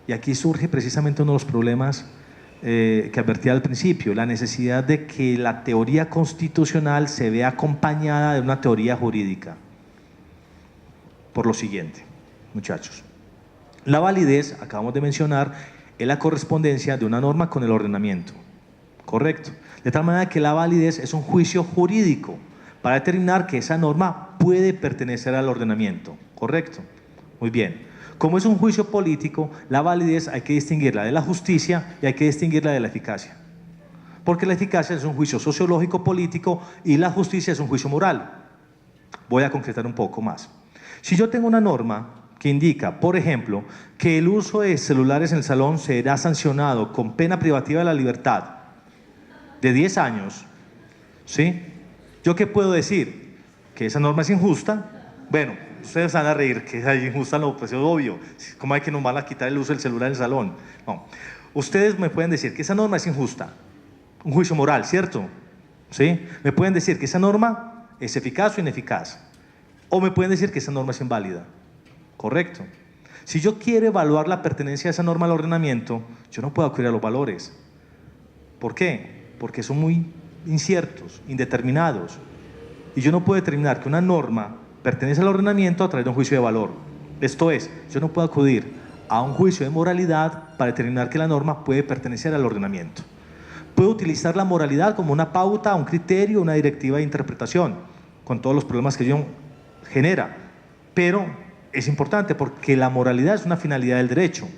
Y aquí surge precisamente uno de los problemas que advertía al principio, la necesidad de que la teoría constitucional se vea acompañada de una teoría jurídica. Por lo siguiente, muchachos, la validez, acabamos de mencionar, es la correspondencia de una norma con el ordenamiento, ¿correcto? De tal manera que la validez es un juicio jurídico para determinar que esa norma puede pertenecer al ordenamiento, ¿correcto? Muy bien. Como es un juicio político, la validez hay que distinguirla de la justicia y hay que distinguirla de la eficacia. Porque la eficacia es un juicio sociológico político y la justicia es un juicio moral. Voy a concretar un poco más. Si yo tengo una norma que indica, por ejemplo, que el uso de celulares en el salón será sancionado con pena privativa de la libertad, de 10 años, ¿sí? ¿Yo qué puedo decir? ¿Que esa norma es injusta? Bueno, ustedes van a reír, que es injusta, no, pues es obvio. ¿Cómo hay que nos van a quitar el uso del celular en el salón? No. Ustedes me pueden decir que esa norma es injusta, un juicio moral, ¿cierto? ¿Sí? Me pueden decir que esa norma es eficaz o ineficaz. O me pueden decir que esa norma es inválida. Correcto. Si yo quiero evaluar la pertenencia de esa norma al ordenamiento, yo no puedo acudir a los valores. ¿Por qué? Porque son muy inciertos, indeterminados. Y yo no puedo determinar que una norma pertenece al ordenamiento a través de un juicio de valor. Esto es, yo no puedo acudir a un juicio de moralidad para determinar que la norma puede pertenecer al ordenamiento. Puedo utilizar la moralidad como una pauta, un criterio, una directiva de interpretación, con todos los problemas que ello genera. Pero es importante porque la moralidad es una finalidad del derecho.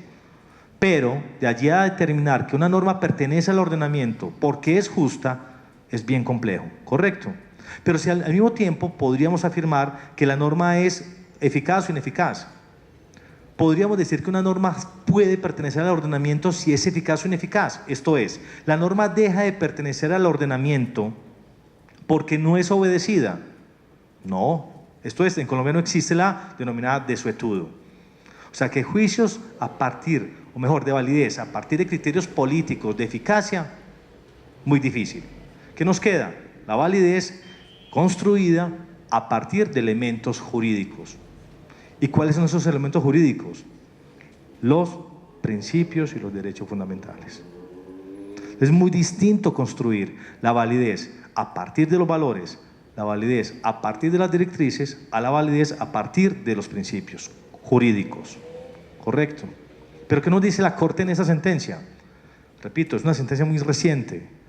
Pero de allí a determinar que una norma pertenece al ordenamiento porque es justa, es bien complejo, ¿correcto? Pero si al mismo tiempo podríamos afirmar que la norma es eficaz o ineficaz. Podríamos decir que una norma puede pertenecer al ordenamiento si es eficaz o ineficaz. Esto es, la norma deja de pertenecer al ordenamiento porque no es obedecida. No, esto es, en Colombia no existe la denominada desuetudo. O sea que juicios a partir, o mejor, de validez, a partir de criterios políticos de eficacia, muy difícil. ¿Qué nos queda? La validez construida a partir de elementos jurídicos. ¿Y cuáles son esos elementos jurídicos? Los principios y los derechos fundamentales. Es muy distinto construir la validez a partir de los valores, la validez a partir de las directrices, a la validez a partir de los principios jurídicos. ¿Correcto? ¿Pero qué nos dice la Corte en esa sentencia? Repito, es una sentencia muy reciente.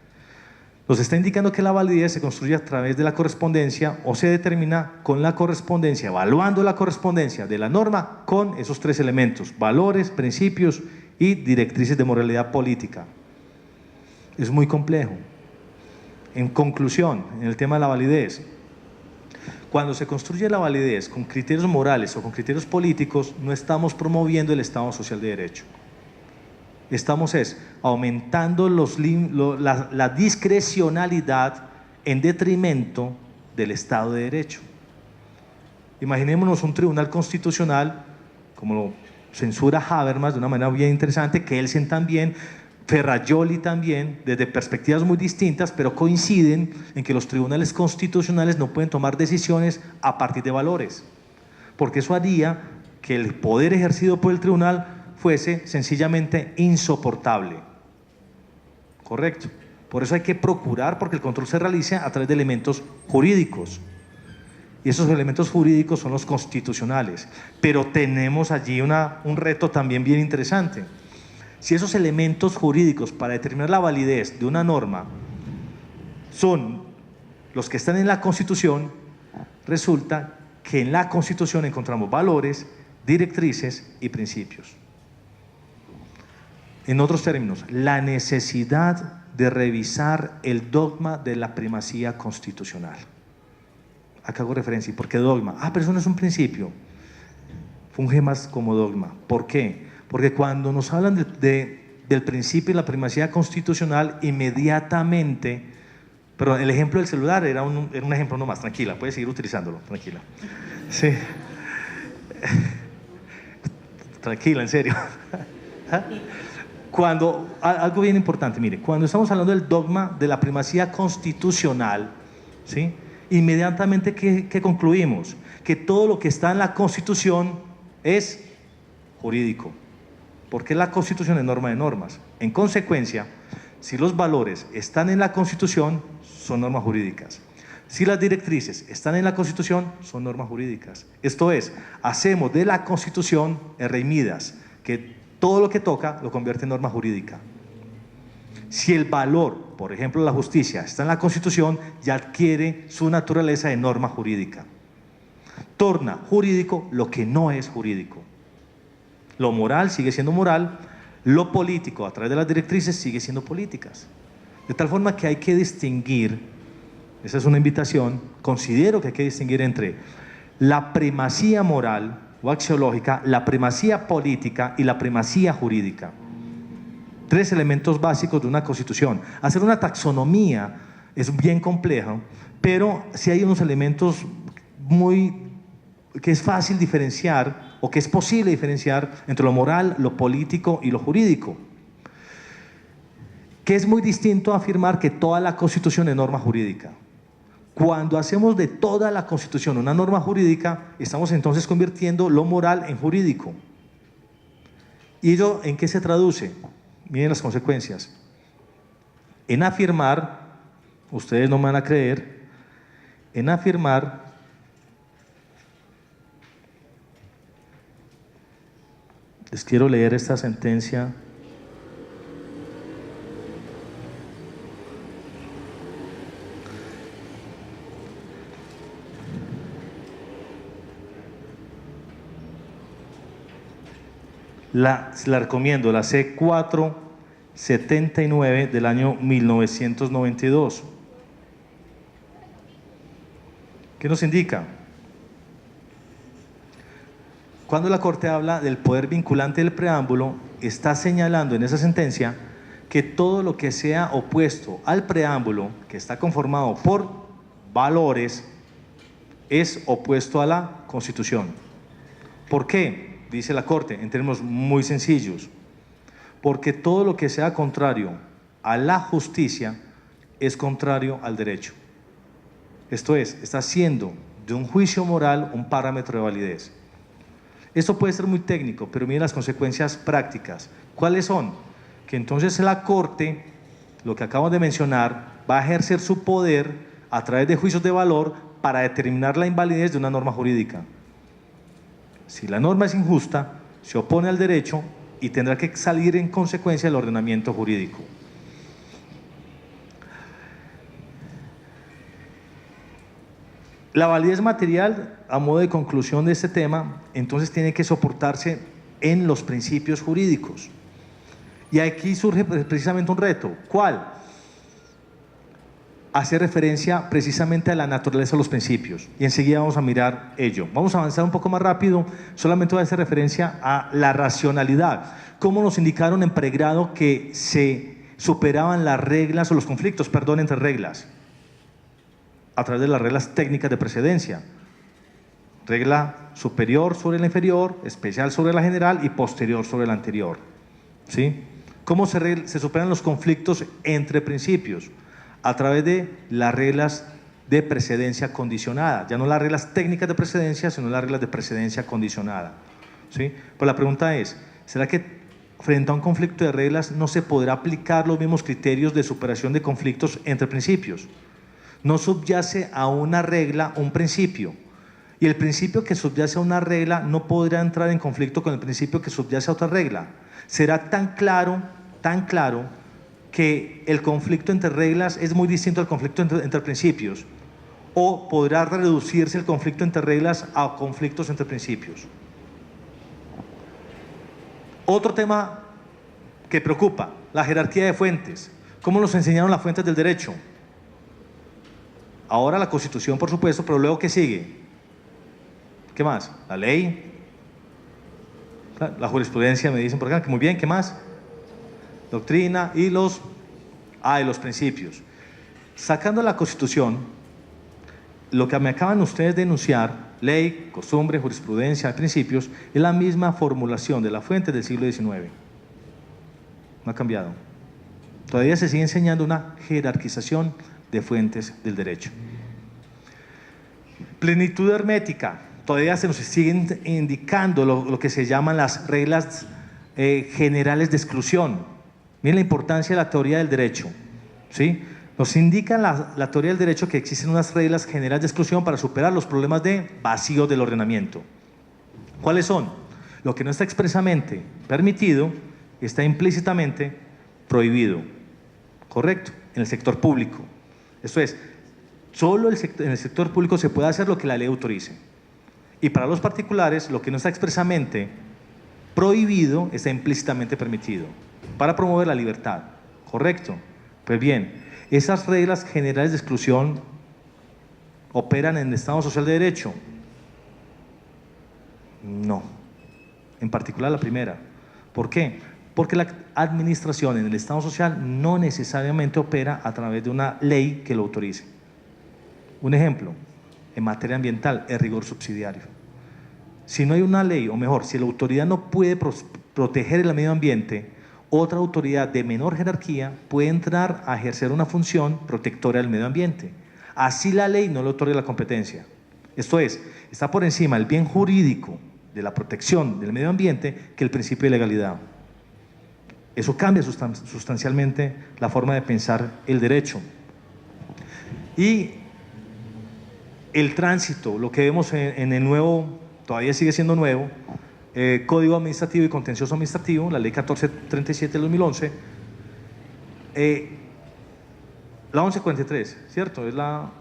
Nos está indicando que la validez se construye a través de la correspondencia o se determina con la correspondencia, evaluando la correspondencia de la norma con esos tres elementos: valores, principios y directrices de moralidad política. Es muy complejo. En conclusión, en el tema de la validez, cuando se construye la validez con criterios morales o con criterios políticos, no estamos promoviendo el Estado social de derecho. Estamos aumentando la discrecionalidad en detrimento del Estado de Derecho. Imaginémonos un tribunal constitucional, como lo censura Habermas de una manera bien interesante, Kelsen también, Ferrajoli también, desde perspectivas muy distintas, pero coinciden en que los tribunales constitucionales no pueden tomar decisiones a partir de valores, porque eso haría que el poder ejercido por el tribunal fuese sencillamente insoportable. Correcto. Por eso hay que procurar porque el control se realice a través de elementos jurídicos. Y esos elementos jurídicos son los constitucionales. Pero tenemos allí un reto también bien interesante. Si esos elementos jurídicos para determinar la validez de una norma son los que están en la Constitución, resulta que en la Constitución encontramos valores, directrices y principios. En otros términos, la necesidad de revisar el dogma de la primacía constitucional. Acá hago referencia. ¿Y por qué dogma? Pero eso no es un principio. Funge más como dogma. ¿Por qué? Porque cuando nos hablan del principio y la primacía constitucional, inmediatamente, pero el ejemplo del celular era un ejemplo nomás, tranquila, puedes seguir utilizándolo, tranquila. Sí. Tranquila, en serio. Algo bien importante, mire, cuando estamos hablando del dogma de la primacía constitucional, ¿sí? Inmediatamente, ¿qué concluimos? Que todo lo que está en la Constitución es jurídico, porque la Constitución es norma de normas. En consecuencia, si los valores están en la Constitución, son normas jurídicas. Si las directrices están en la Constitución, son normas jurídicas. Esto es, hacemos de la Constitución rey Midas, que todo lo que toca lo convierte en norma jurídica. Si el valor, por ejemplo la justicia, está en la Constitución, ya adquiere su naturaleza de norma jurídica. Torna jurídico lo que no es jurídico. Lo moral sigue siendo moral, lo político a través de las directrices sigue siendo políticas. De tal forma que hay que distinguir, esa es una invitación, considero que hay que distinguir entre la primacía moral o axiológica, la primacía política y la primacía jurídica. 3 elementos básicos de una constitución. Hacer una taxonomía es bien compleja, pero sí hay unos elementos que es fácil diferenciar, o que es posible diferenciar entre lo moral, lo político y lo jurídico. Que es muy distinto a afirmar que toda la Constitución es norma jurídica. Cuando hacemos de toda la Constitución una norma jurídica, estamos entonces convirtiendo lo moral en jurídico. ¿Y ello en qué se traduce? Miren las consecuencias. En afirmar, ustedes no me van a creer, en afirmar les quiero leer esta sentencia. La recomiendo, la C479 del año 1992. ¿Qué nos indica? Cuando la Corte habla del poder vinculante del preámbulo, está señalando en esa sentencia que todo lo que sea opuesto al preámbulo, que está conformado por valores, es opuesto a la Constitución. ¿Por qué? Dice la Corte, en términos muy sencillos. Porque todo lo que sea contrario a la justicia es contrario al derecho. Esto es, está haciendo de un juicio moral un parámetro de validez. Esto puede ser muy técnico, pero miren las consecuencias prácticas. ¿Cuáles son? Que entonces la Corte, lo que acabamos de mencionar, va a ejercer su poder a través de juicios de valor para determinar la invalidez de una norma jurídica. Si la norma es injusta, se opone al derecho y tendrá que salir en consecuencia del ordenamiento jurídico. La validez material, a modo de conclusión de este tema, entonces tiene que soportarse en los principios jurídicos. Y aquí surge precisamente un reto. ¿Cuál? Hace referencia precisamente a la naturaleza de los principios. Y enseguida vamos a mirar ello. Vamos a avanzar un poco más rápido. Solamente voy a hacer referencia a la racionalidad. Cómo nos indicaron en pregrado que se superaban las reglas o los conflictos, entre reglas. A través de las reglas técnicas de precedencia. Regla superior sobre la inferior, especial sobre la general y posterior sobre la anterior. ¿Sí? ¿Cómo se superan los conflictos entre principios? A través de las reglas de precedencia condicionada. Ya no las reglas técnicas de precedencia, sino las reglas de precedencia condicionada. ¿Sí? Pues la pregunta es, ¿será que frente a un conflicto de reglas no se podrá aplicar los mismos criterios de superación de conflictos entre principios? No subyace a una regla un principio, y el principio que subyace a una regla no podrá entrar en conflicto con el principio que subyace a otra regla. Será tan claro, que el conflicto entre reglas es muy distinto al conflicto entre principios, o podrá reducirse el conflicto entre reglas a conflictos entre principios. Otro tema que preocupa, la jerarquía de fuentes. ¿Cómo nos enseñaron las fuentes del derecho? Ahora la Constitución, por supuesto, pero luego ¿qué sigue? ¿Qué más? La ley, la jurisprudencia, me dicen por acá, que muy bien, ¿qué más? Doctrina y los principios. Sacando la Constitución, lo que me acaban ustedes de enunciar, ley, costumbre, jurisprudencia, principios, es la misma formulación de la fuente del siglo XIX. No ha cambiado. Todavía se sigue enseñando una jerarquización de fuentes del derecho. Plenitud hermética. Todavía se nos siguen indicando lo que se llaman las reglas generales de exclusión. Miren la importancia de la teoría del derecho. ¿Sí? Nos indica la teoría del derecho que existen unas reglas generales de exclusión para superar los problemas de vacío del ordenamiento. ¿Cuáles son? Lo que no está expresamente permitido está implícitamente prohibido. ¿Correcto? En el sector público. Esto es, solo en el sector público se puede hacer lo que la ley autorice. Y para los particulares, lo que no está expresamente prohibido está implícitamente permitido, para promover la libertad. ¿Correcto? Pues bien, esas reglas generales de exclusión operan en el Estado Social de Derecho. No. En particular la primera. ¿Por qué? Porque la administración en el Estado social no necesariamente opera a través de una ley que lo autorice. Un ejemplo, en materia ambiental, el rigor subsidiario. Si no hay una ley, o mejor, si la autoridad no puede proteger el medio ambiente, otra autoridad de menor jerarquía puede entrar a ejercer una función protectora del medio ambiente. Así la ley no le otorga la competencia. Esto es, está por encima el bien jurídico de la protección del medio ambiente que el principio de legalidad. Eso cambia sustancialmente la forma de pensar el derecho. Y el tránsito, lo que vemos en el nuevo, todavía sigue siendo nuevo, Código Administrativo y Contencioso Administrativo, la Ley 1437 del 2011, la 1143, ¿cierto? Es la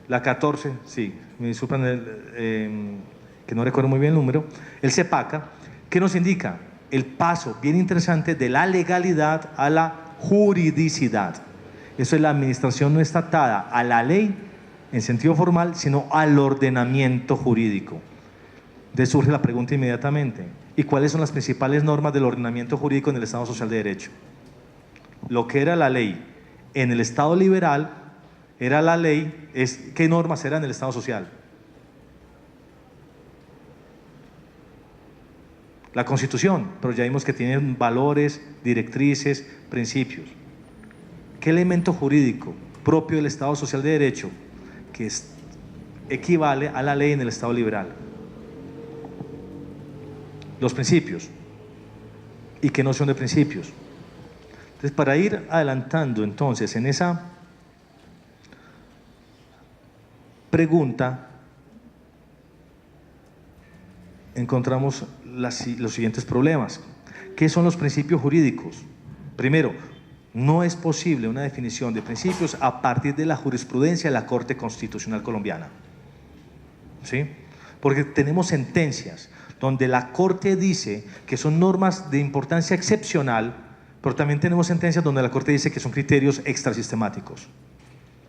14, sí, me disculpan que no recuerdo muy bien el número, el CEPACA, que nos indica el paso bien interesante de la legalidad a la juridicidad. Eso es, la administración no está atada a la ley en sentido formal, sino al ordenamiento jurídico. Entonces surge la pregunta inmediatamente: ¿y cuáles son las principales normas del ordenamiento jurídico en el Estado Social de Derecho? Lo que era la ley en el Estado liberal era la ley, ¿qué normas eran en el Estado social? La Constitución, pero ya vimos que tienen valores, directrices, principios. ¿Qué elemento jurídico propio del Estado Social de Derecho que equivale a la ley en el Estado liberal? Los principios. ¿Y qué noción de principios? Entonces, para ir adelantando entonces en esa pregunta, encontramos los siguientes problemas. ¿Qué son los principios jurídicos? Primero, no es posible una definición de principios a partir de la jurisprudencia de la Corte Constitucional Colombiana, ¿sí? Porque tenemos sentencias donde la Corte dice que son normas de importancia excepcional, pero también tenemos sentencias donde la Corte dice que son criterios extrasistemáticos.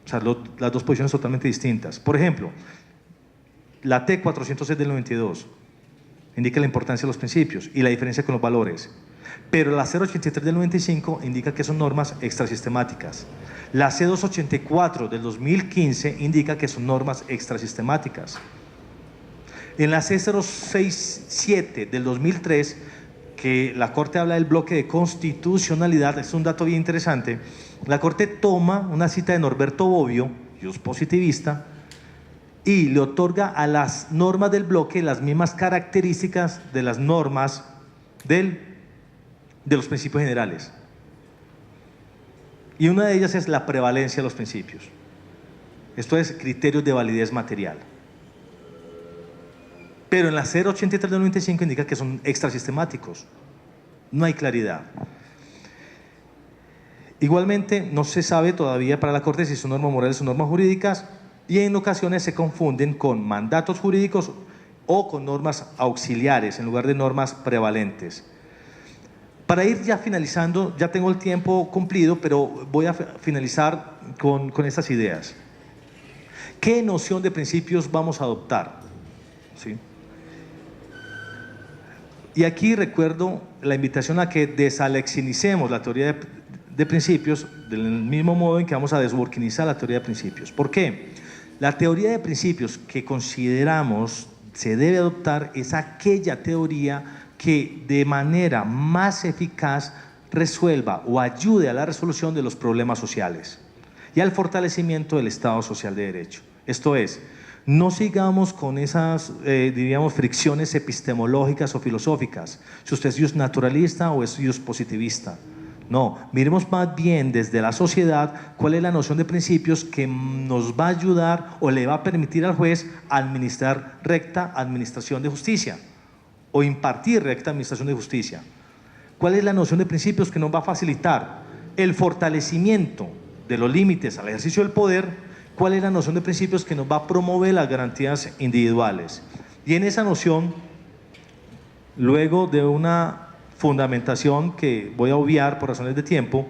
O sea, las dos posiciones totalmente distintas. Por ejemplo, la T 406 del 92 indica la importancia de los principios y la diferencia con los valores. Pero la 083 del 95 indica que son normas extrasistemáticas. La C284 del 2015 indica que son normas extrasistemáticas. En la C067 del 2003, que la Corte habla del bloque de constitucionalidad, es un dato bien interesante, la Corte toma una cita de Norberto Bobbio, positivista, y le otorga a las normas del bloque las mismas características de las normas de los principios generales. Y una de ellas es la prevalencia de los principios. Esto es criterios de validez material. Pero en la 083 del 95 indica que son extrasistemáticos. No hay claridad. Igualmente, no se sabe todavía para la Corte si son normas morales o normas jurídicas, y en ocasiones se confunden con mandatos jurídicos o con normas auxiliares en lugar de normas prevalentes. Para ir ya finalizando, ya tengo el tiempo cumplido, pero voy a finalizar con estas ideas. ¿Qué noción de principios vamos a adoptar? ¿Sí? Y aquí recuerdo la invitación a que desalexicemos la teoría de principios del mismo modo en que vamos a desburquinizar la teoría de principios. ¿Por qué? La teoría de principios que consideramos se debe adoptar es aquella teoría que de manera más eficaz resuelva o ayude a la resolución de los problemas sociales y al fortalecimiento del Estado Social de Derecho. Esto es, no sigamos con esas, diríamos, fricciones epistemológicas o filosóficas, si usted es naturalista o es positivista. No, miremos más bien desde la sociedad cuál es la noción de principios que nos va a ayudar o le va a permitir al juez administrar recta administración de justicia o impartir recta administración de justicia. ¿Cuál es la noción de principios que nos va a facilitar el fortalecimiento de los límites al ejercicio del poder? ¿Cuál es la noción de principios que nos va a promover las garantías individuales? Y en esa noción, luego de una fundamentación que voy a obviar por razones de tiempo,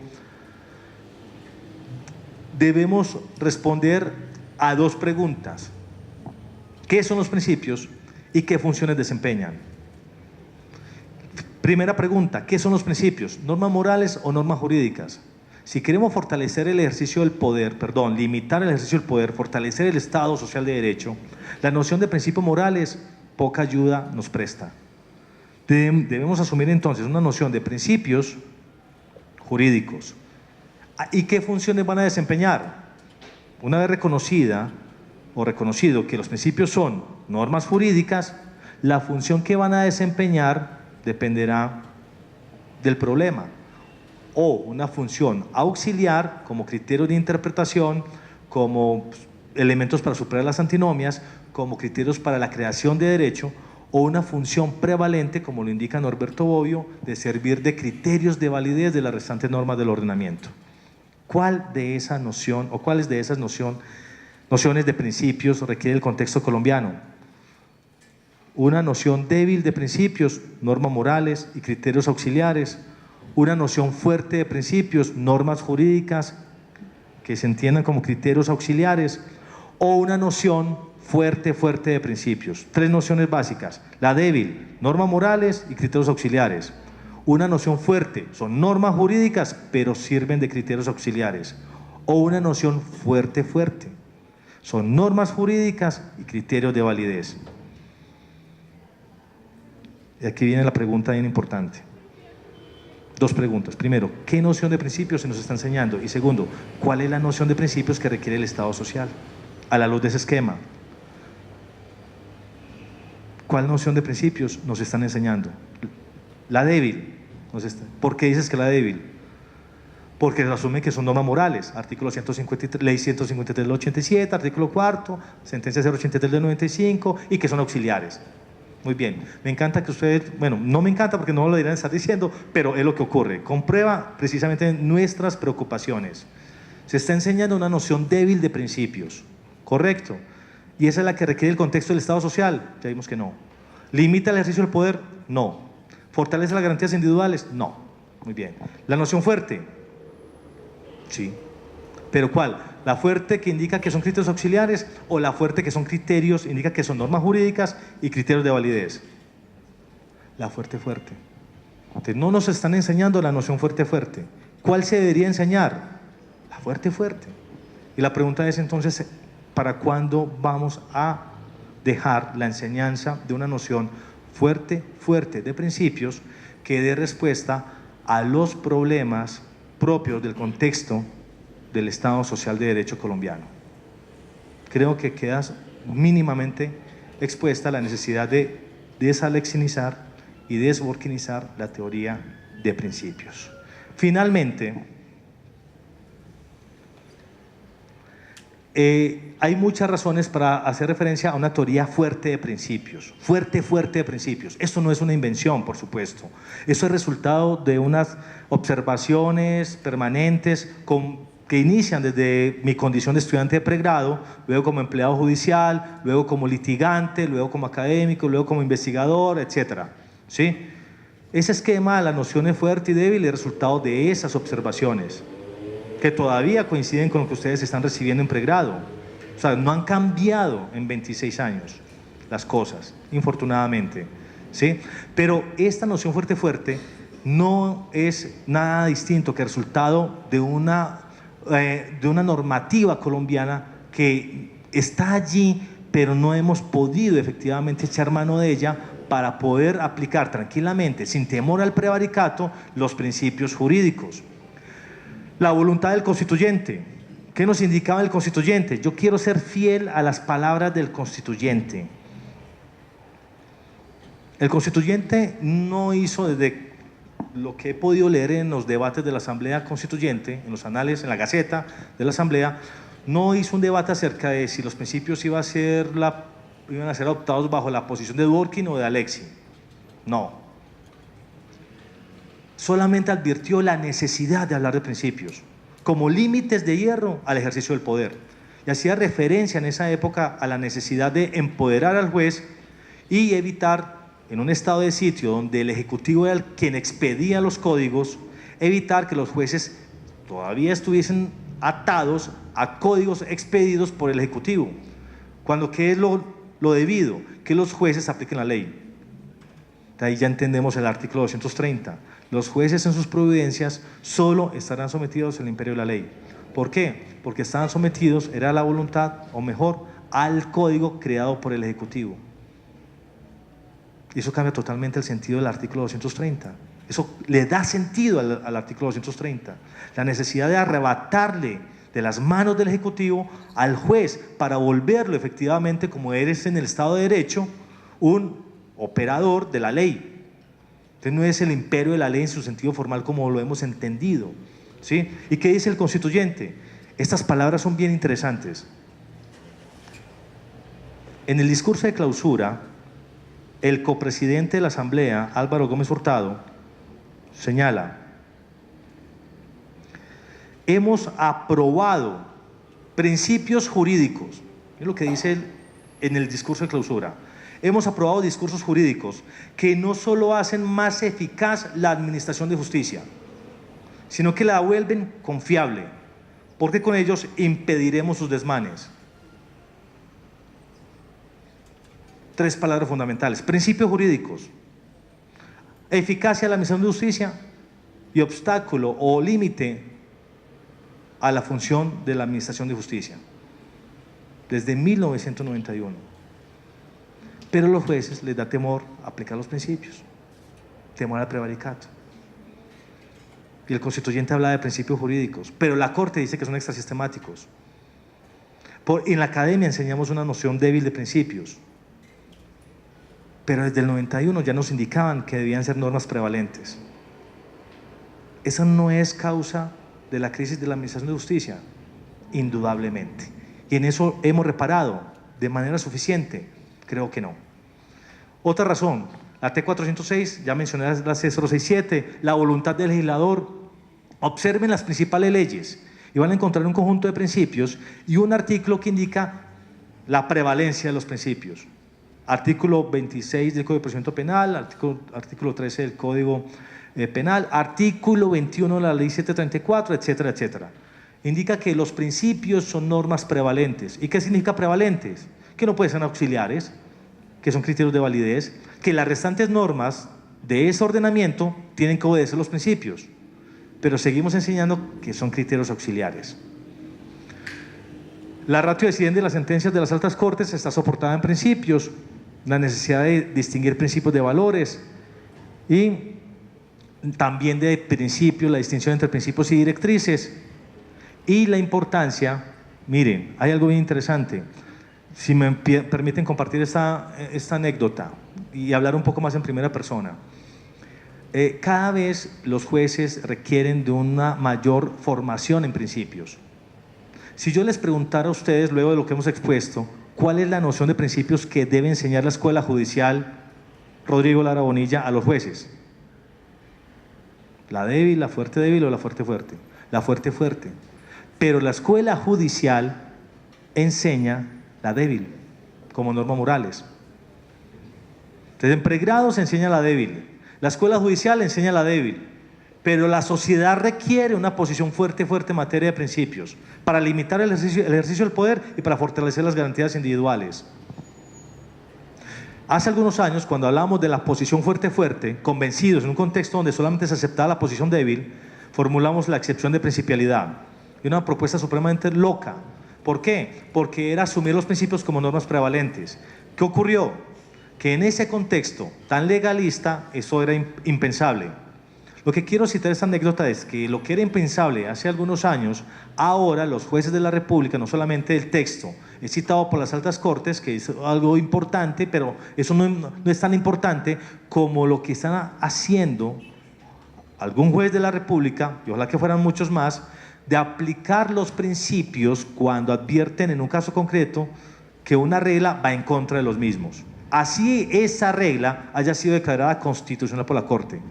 debemos responder a dos preguntas: ¿qué son los principios y qué funciones desempeñan? Primera pregunta, ¿qué son los principios? ¿Normas morales o normas jurídicas? Si queremos fortalecer el ejercicio del poder, limitar el ejercicio del poder, fortalecer el Estado social de derecho, la noción de principios morales poca ayuda nos presta. Debemos asumir entonces una noción de principios jurídicos. ¿Y qué funciones van a desempeñar? Una vez reconocida o reconocido que los principios son normas jurídicas, la función que van a desempeñar dependerá del problema. O una función auxiliar como criterio de interpretación, como elementos para superar las antinomias, como criterios para la creación de derecho, o una función prevalente, como lo indica Norberto Bobbio, de servir de criterios de validez de las restantes normas del ordenamiento. ¿Cuál de esa noción o cuáles de esas nociones de principios requiere el contexto colombiano? Una noción débil de principios, normas morales y criterios auxiliares. Una noción fuerte de principios, normas jurídicas que se entiendan como criterios auxiliares, o una noción fuerte de principios. Tres nociones básicas: la débil, normas morales y criterios auxiliares. Una noción fuerte, son normas jurídicas pero sirven de criterios auxiliares. O una noción fuerte, son normas jurídicas y criterios de validez. Y aquí viene la pregunta bien importante. Dos preguntas. Primero, ¿qué noción de principios se nos está enseñando? Y segundo, ¿cuál es la noción de principios que requiere el Estado social? A la luz de ese esquema, ¿cuál noción de principios nos están enseñando? La débil. ¿Por qué dices que la débil? Porque se asume que son normas morales. Artículo 153, ley 153 del 87, artículo 4, sentencia 083 del 95, y que son auxiliares. Muy bien, me encanta que ustedes, bueno, no me encanta porque no lo deberían estar diciendo, pero es lo que ocurre. Comprueba precisamente nuestras preocupaciones. Se está enseñando una noción débil de principios, ¿correcto? Y esa es la que requiere el contexto del Estado social. Ya vimos que no. ¿Limita el ejercicio del poder? No. ¿Fortalece las garantías individuales? No. Muy bien. ¿La noción fuerte? Sí. ¿Pero cuál? ¿La fuerte que indica que son criterios auxiliares o la fuerte que son criterios, indica que son normas jurídicas y criterios de validez? La fuerte. Entonces, no nos están enseñando la noción fuerte. ¿Cuál se debería enseñar? La fuerte. Y la pregunta es entonces, ¿para cuándo vamos a dejar la enseñanza de una noción fuerte de principios que dé respuesta a los problemas propios del contexto del Estado social de derecho colombiano? Creo que quedas mínimamente expuesta a la necesidad de desalexinizar y desburkinizar la teoría de principios. Finalmente, hay muchas razones para hacer referencia a una teoría fuerte de principios, fuerte de principios. Esto no es una invención, por supuesto. Eso es resultado de unas observaciones permanentes que inician desde mi condición de estudiante de pregrado, luego como empleado judicial, luego como litigante, luego como académico, luego como investigador, etc. ¿Sí? Ese esquema de las nociones fuerte y débil es resultado de esas observaciones, que todavía coinciden con lo que ustedes están recibiendo en pregrado. O sea, no han cambiado en 26 años las cosas, infortunadamente, ¿sí? Pero esta noción fuerte no es nada distinto que el resultado de una normativa colombiana que está allí, pero no hemos podido efectivamente echar mano de ella para poder aplicar tranquilamente, sin temor al prevaricato, los principios jurídicos. La voluntad del constituyente. ¿Qué nos indicaba el constituyente? Yo quiero ser fiel a las palabras del constituyente. El constituyente no hizo, desde lo que he podido leer en los debates de la Asamblea Constituyente, en los anales, en la Gaceta de la Asamblea, no hizo un debate acerca de si los principios iban a ser adoptados bajo la posición de Dworkin o de Alexi. No. Solamente advirtió la necesidad de hablar de principios como límites de hierro al ejercicio del poder, y hacía referencia en esa época a la necesidad de empoderar al juez y evitar, en un estado de sitio donde el Ejecutivo era quien expedía los códigos, evitar que los jueces todavía estuviesen atados a códigos expedidos por el Ejecutivo, cuando ¿qué es lo debido? Que los jueces apliquen la ley. De ahí ya entendemos el artículo 230. Los jueces en sus providencias solo estarán sometidos al imperio de la ley. ¿Por qué? Porque estaban sometidos, era la voluntad, o mejor, al código creado por el Ejecutivo. Y eso cambia totalmente el sentido del artículo 230. Eso le da sentido al artículo 230. La necesidad de arrebatarle de las manos del Ejecutivo al juez para volverlo efectivamente, como eres en el Estado de Derecho, un operador de la ley. Entonces no es el imperio de la ley en su sentido formal como lo hemos entendido, ¿sí? ¿Y qué dice el constituyente? Estas palabras son bien interesantes. En el discurso de clausura, el copresidente de la Asamblea, Álvaro Gómez Hurtado, señala: hemos aprobado principios jurídicos. Es lo que dice en el discurso de clausura. Hemos aprobado discursos jurídicos que no solo hacen más eficaz la administración de justicia, sino que la vuelven confiable, porque con ellos impediremos sus desmanes. Tres palabras fundamentales: principios jurídicos, eficacia de la administración de justicia y obstáculo o límite a la función de la administración de justicia. Desde 1991. Pero a los jueces les da temor aplicar los principios, temor al prevaricato. Y el constituyente habla de principios jurídicos, pero la Corte dice que son extrasistemáticos. En la academia enseñamos una noción débil de principios, pero desde el 91 ya nos indicaban que debían ser normas prevalentes. Esa no es causa de la crisis de la administración de justicia, indudablemente. Y en eso hemos reparado de manera suficiente. Creo que no. Otra razón, la T406, ya mencioné la C067, la voluntad del legislador. Observen las principales leyes y van a encontrar un conjunto de principios y un artículo que indica la prevalencia de los principios. Artículo 26 del Código de Procedimiento Penal, artículo 13 del Código Penal, artículo 21 de la Ley 734, etcétera, etcétera. Indica que los principios son normas prevalentes. ¿Y qué significa prevalentes? Que no pueden ser auxiliares, que son criterios de validez, que las restantes normas de ese ordenamiento tienen que obedecer los principios, pero seguimos enseñando que son criterios auxiliares. La ratio decidente de las sentencias de las altas cortes está soportada en principios, la necesidad de distinguir principios de valores y también de principios, la distinción entre principios y directrices, y la importancia. Miren, hay algo bien interesante. Si me permiten compartir esta anécdota y hablar un poco más en primera persona. Cada vez los jueces requieren de una mayor formación en principios. Si yo les preguntara a ustedes, luego de lo que hemos expuesto, ¿cuál es la noción de principios que debe enseñar la Escuela Judicial Rodrigo Lara Bonilla a los jueces? ¿La débil, la fuerte débil o la fuerte fuerte? La fuerte fuerte. Pero la Escuela Judicial enseña la débil, como normas morales. Entonces, en pregrado se enseña la débil, la escuela judicial enseña la débil, pero la sociedad requiere una posición fuerte en materia de principios, para limitar el ejercicio del poder y para fortalecer las garantías individuales. Hace algunos años, cuando hablábamos de la posición fuerte, convencidos en un contexto donde solamente se aceptaba la posición débil, formulamos la excepción de principialidad, y una propuesta supremamente loca. ¿Por qué? Porque era asumir los principios como normas prevalentes. ¿Qué ocurrió? Que en ese contexto tan legalista eso era impensable. Lo que quiero citar esta anécdota es que lo que era impensable hace algunos años, ahora los jueces de la República, no solamente el texto, es citado por las altas cortes, que es algo importante, pero eso no es tan importante como lo que están haciendo algún juez de la República, y ojalá que fueran muchos más, de aplicar los principios cuando advierten en un caso concreto que una regla va en contra de los mismos. Así esa regla haya sido declarada constitucional por la Corte.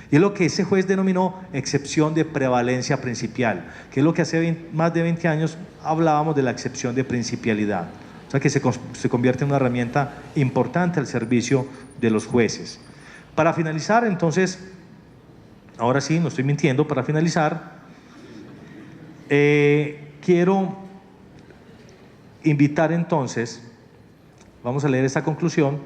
Y es lo que ese juez denominó excepción de prevalencia principial, que es lo que hace más de 20 años hablábamos de la excepción de principialidad. O sea que se convierte en una herramienta importante al servicio de los jueces. Para finalizar, entonces, ahora sí, no estoy mintiendo, para finalizar, quiero invitar entonces, vamos a leer esta conclusión,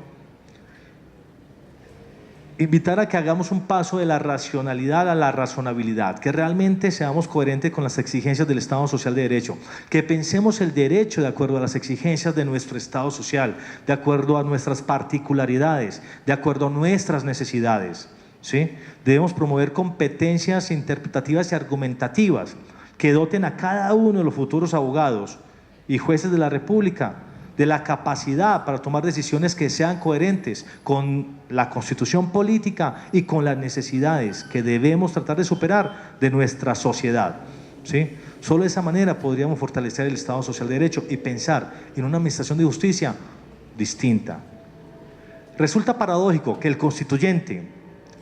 invitar a que hagamos un paso de la racionalidad a la razonabilidad, que realmente seamos coherentes con las exigencias del Estado Social de Derecho, que pensemos el derecho de acuerdo a las exigencias de nuestro Estado social, de acuerdo a nuestras particularidades, de acuerdo a nuestras necesidades, ¿sí? Debemos promover competencias interpretativas y argumentativas que doten a cada uno de los futuros abogados y jueces de la República de la capacidad para tomar decisiones que sean coherentes con la Constitución política y con las necesidades que debemos tratar de superar de nuestra sociedad, ¿sí? Solo de esa manera podríamos fortalecer el Estado Social de Derecho y pensar en una administración de justicia distinta. Resulta paradójico que el constituyente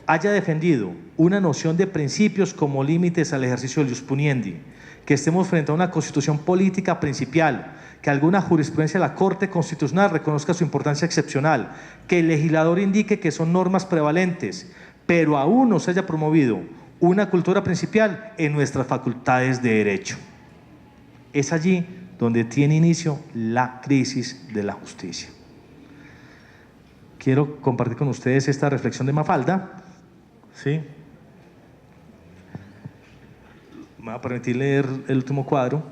haya defendido una noción de principios como límites al ejercicio del ius puniendi, que estemos frente a una constitución política principial, que alguna jurisprudencia de la Corte Constitucional reconozca su importancia excepcional, que el legislador indique que son normas prevalentes, pero aún no se haya promovido una cultura principial en nuestras facultades de derecho. Es allí donde tiene inicio la crisis de la justicia. Quiero compartir con ustedes esta reflexión de Mafalda, ¿sí? Me voy a permitir leer el último cuadro.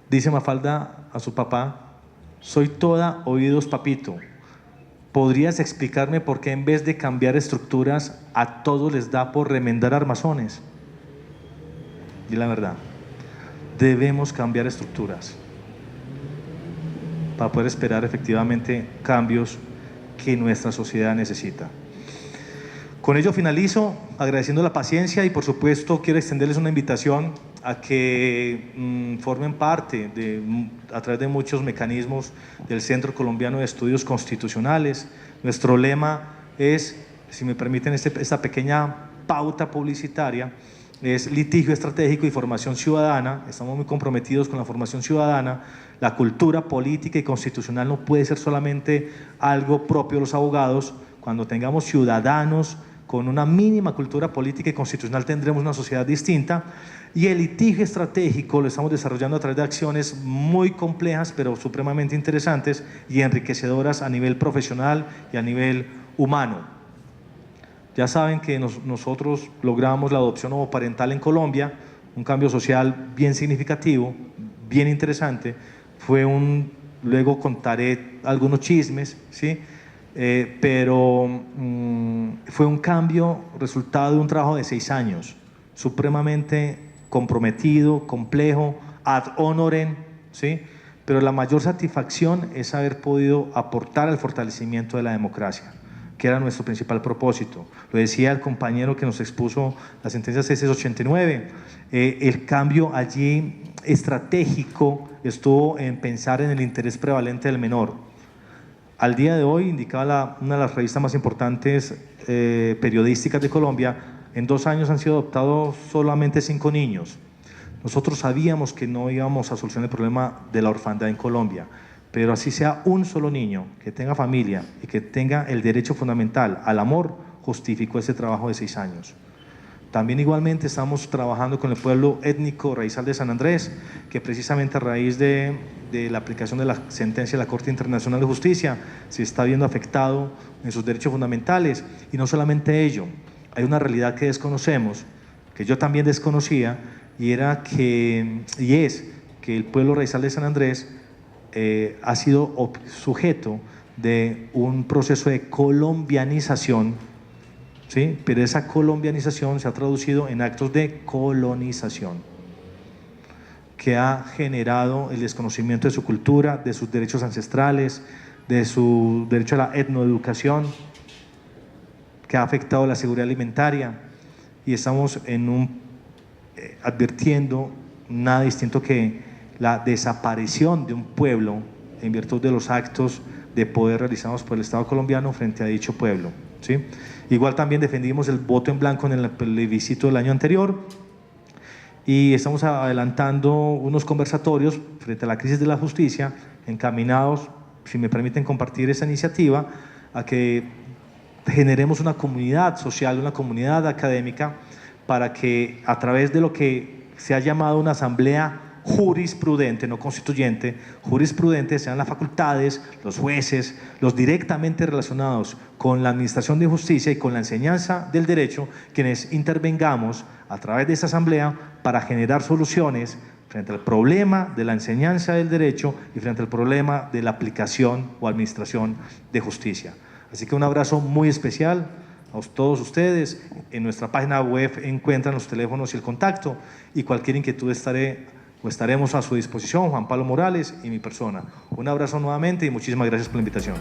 Dice Mafalda a su papá: soy toda oídos, papito. ¿Podrías explicarme por qué en vez de cambiar estructuras a todos les da por remendar armazones? Y la verdad, debemos cambiar estructuras para poder esperar efectivamente cambios que nuestra sociedad necesita. Con ello finalizo agradeciendo la paciencia y por supuesto quiero extenderles una invitación a que formen parte a través de muchos mecanismos del Centro Colombiano de Estudios Constitucionales. Nuestro lema es, si me permiten esta pequeña pauta publicitaria, es litigio estratégico y formación ciudadana. Estamos muy comprometidos con la formación ciudadana. La cultura política y constitucional no puede ser solamente algo propio de los abogados. Cuando tengamos ciudadanos con una mínima cultura política y constitucional tendremos una sociedad distinta, y el litigio estratégico lo estamos desarrollando a través de acciones muy complejas pero supremamente interesantes y enriquecedoras a nivel profesional y a nivel humano. Ya saben que nosotros logramos la adopción homoparental en Colombia, un cambio social bien significativo, bien interesante. Luego contaré algunos chismes, ¿sí? Pero fue un cambio resultado de un trabajo de 6 años, supremamente comprometido, complejo, ad honorem, ¿sí? Pero la mayor satisfacción es haber podido aportar al fortalecimiento de la democracia, que era nuestro principal propósito. Lo decía el compañero que nos expuso la sentencia 689, el cambio allí estratégico estuvo en pensar en el interés prevalente del menor. Al día de hoy, indicaba una de las revistas más importantes periodísticas de Colombia, en 2 años han sido adoptados solamente 5 niños. Nosotros sabíamos que no íbamos a solucionar el problema de la orfandad en Colombia, pero así sea un solo niño que tenga familia y que tenga el derecho fundamental al amor, justificó ese trabajo de 6 años. También igualmente estamos trabajando con el pueblo étnico raizal de San Andrés, que precisamente a raíz de la aplicación de la sentencia de la Corte Internacional de Justicia se está viendo afectado en sus derechos fundamentales. Y no solamente ello, hay una realidad que desconocemos, que yo también desconocía, y es que el pueblo raizal de San Andrés ha sido sujeto de un proceso de colombianización, ¿sí? Pero esa colombianización se ha traducido en actos de colonización, que ha generado el desconocimiento de su cultura, de sus derechos ancestrales, de su derecho a la etnoeducación, que ha afectado la seguridad alimentaria, y estamos advirtiendo nada distinto que la desaparición de un pueblo en virtud de los actos de poder realizados por el Estado colombiano frente a dicho pueblo, ¿sí? Igual también defendimos el voto en blanco en el plebiscito del año anterior, y estamos adelantando unos conversatorios frente a la crisis de la justicia, encaminados, si me permiten compartir esa iniciativa, a que generemos una comunidad social, una comunidad académica, para que a través de lo que se ha llamado una asamblea jurisprudente, no constituyente, jurisprudente, sean las facultades, los jueces, los directamente relacionados con la administración de justicia y con la enseñanza del derecho, quienes intervengamos a través de esta asamblea para generar soluciones frente al problema de la enseñanza del derecho y frente al problema de la aplicación o administración de justicia. Así que un abrazo muy especial a todos ustedes. En nuestra página web encuentran los teléfonos y el contacto, y cualquier inquietud estaremos a su disposición, Juan Pablo Morales y mi persona. Un abrazo nuevamente y muchísimas gracias por la invitación.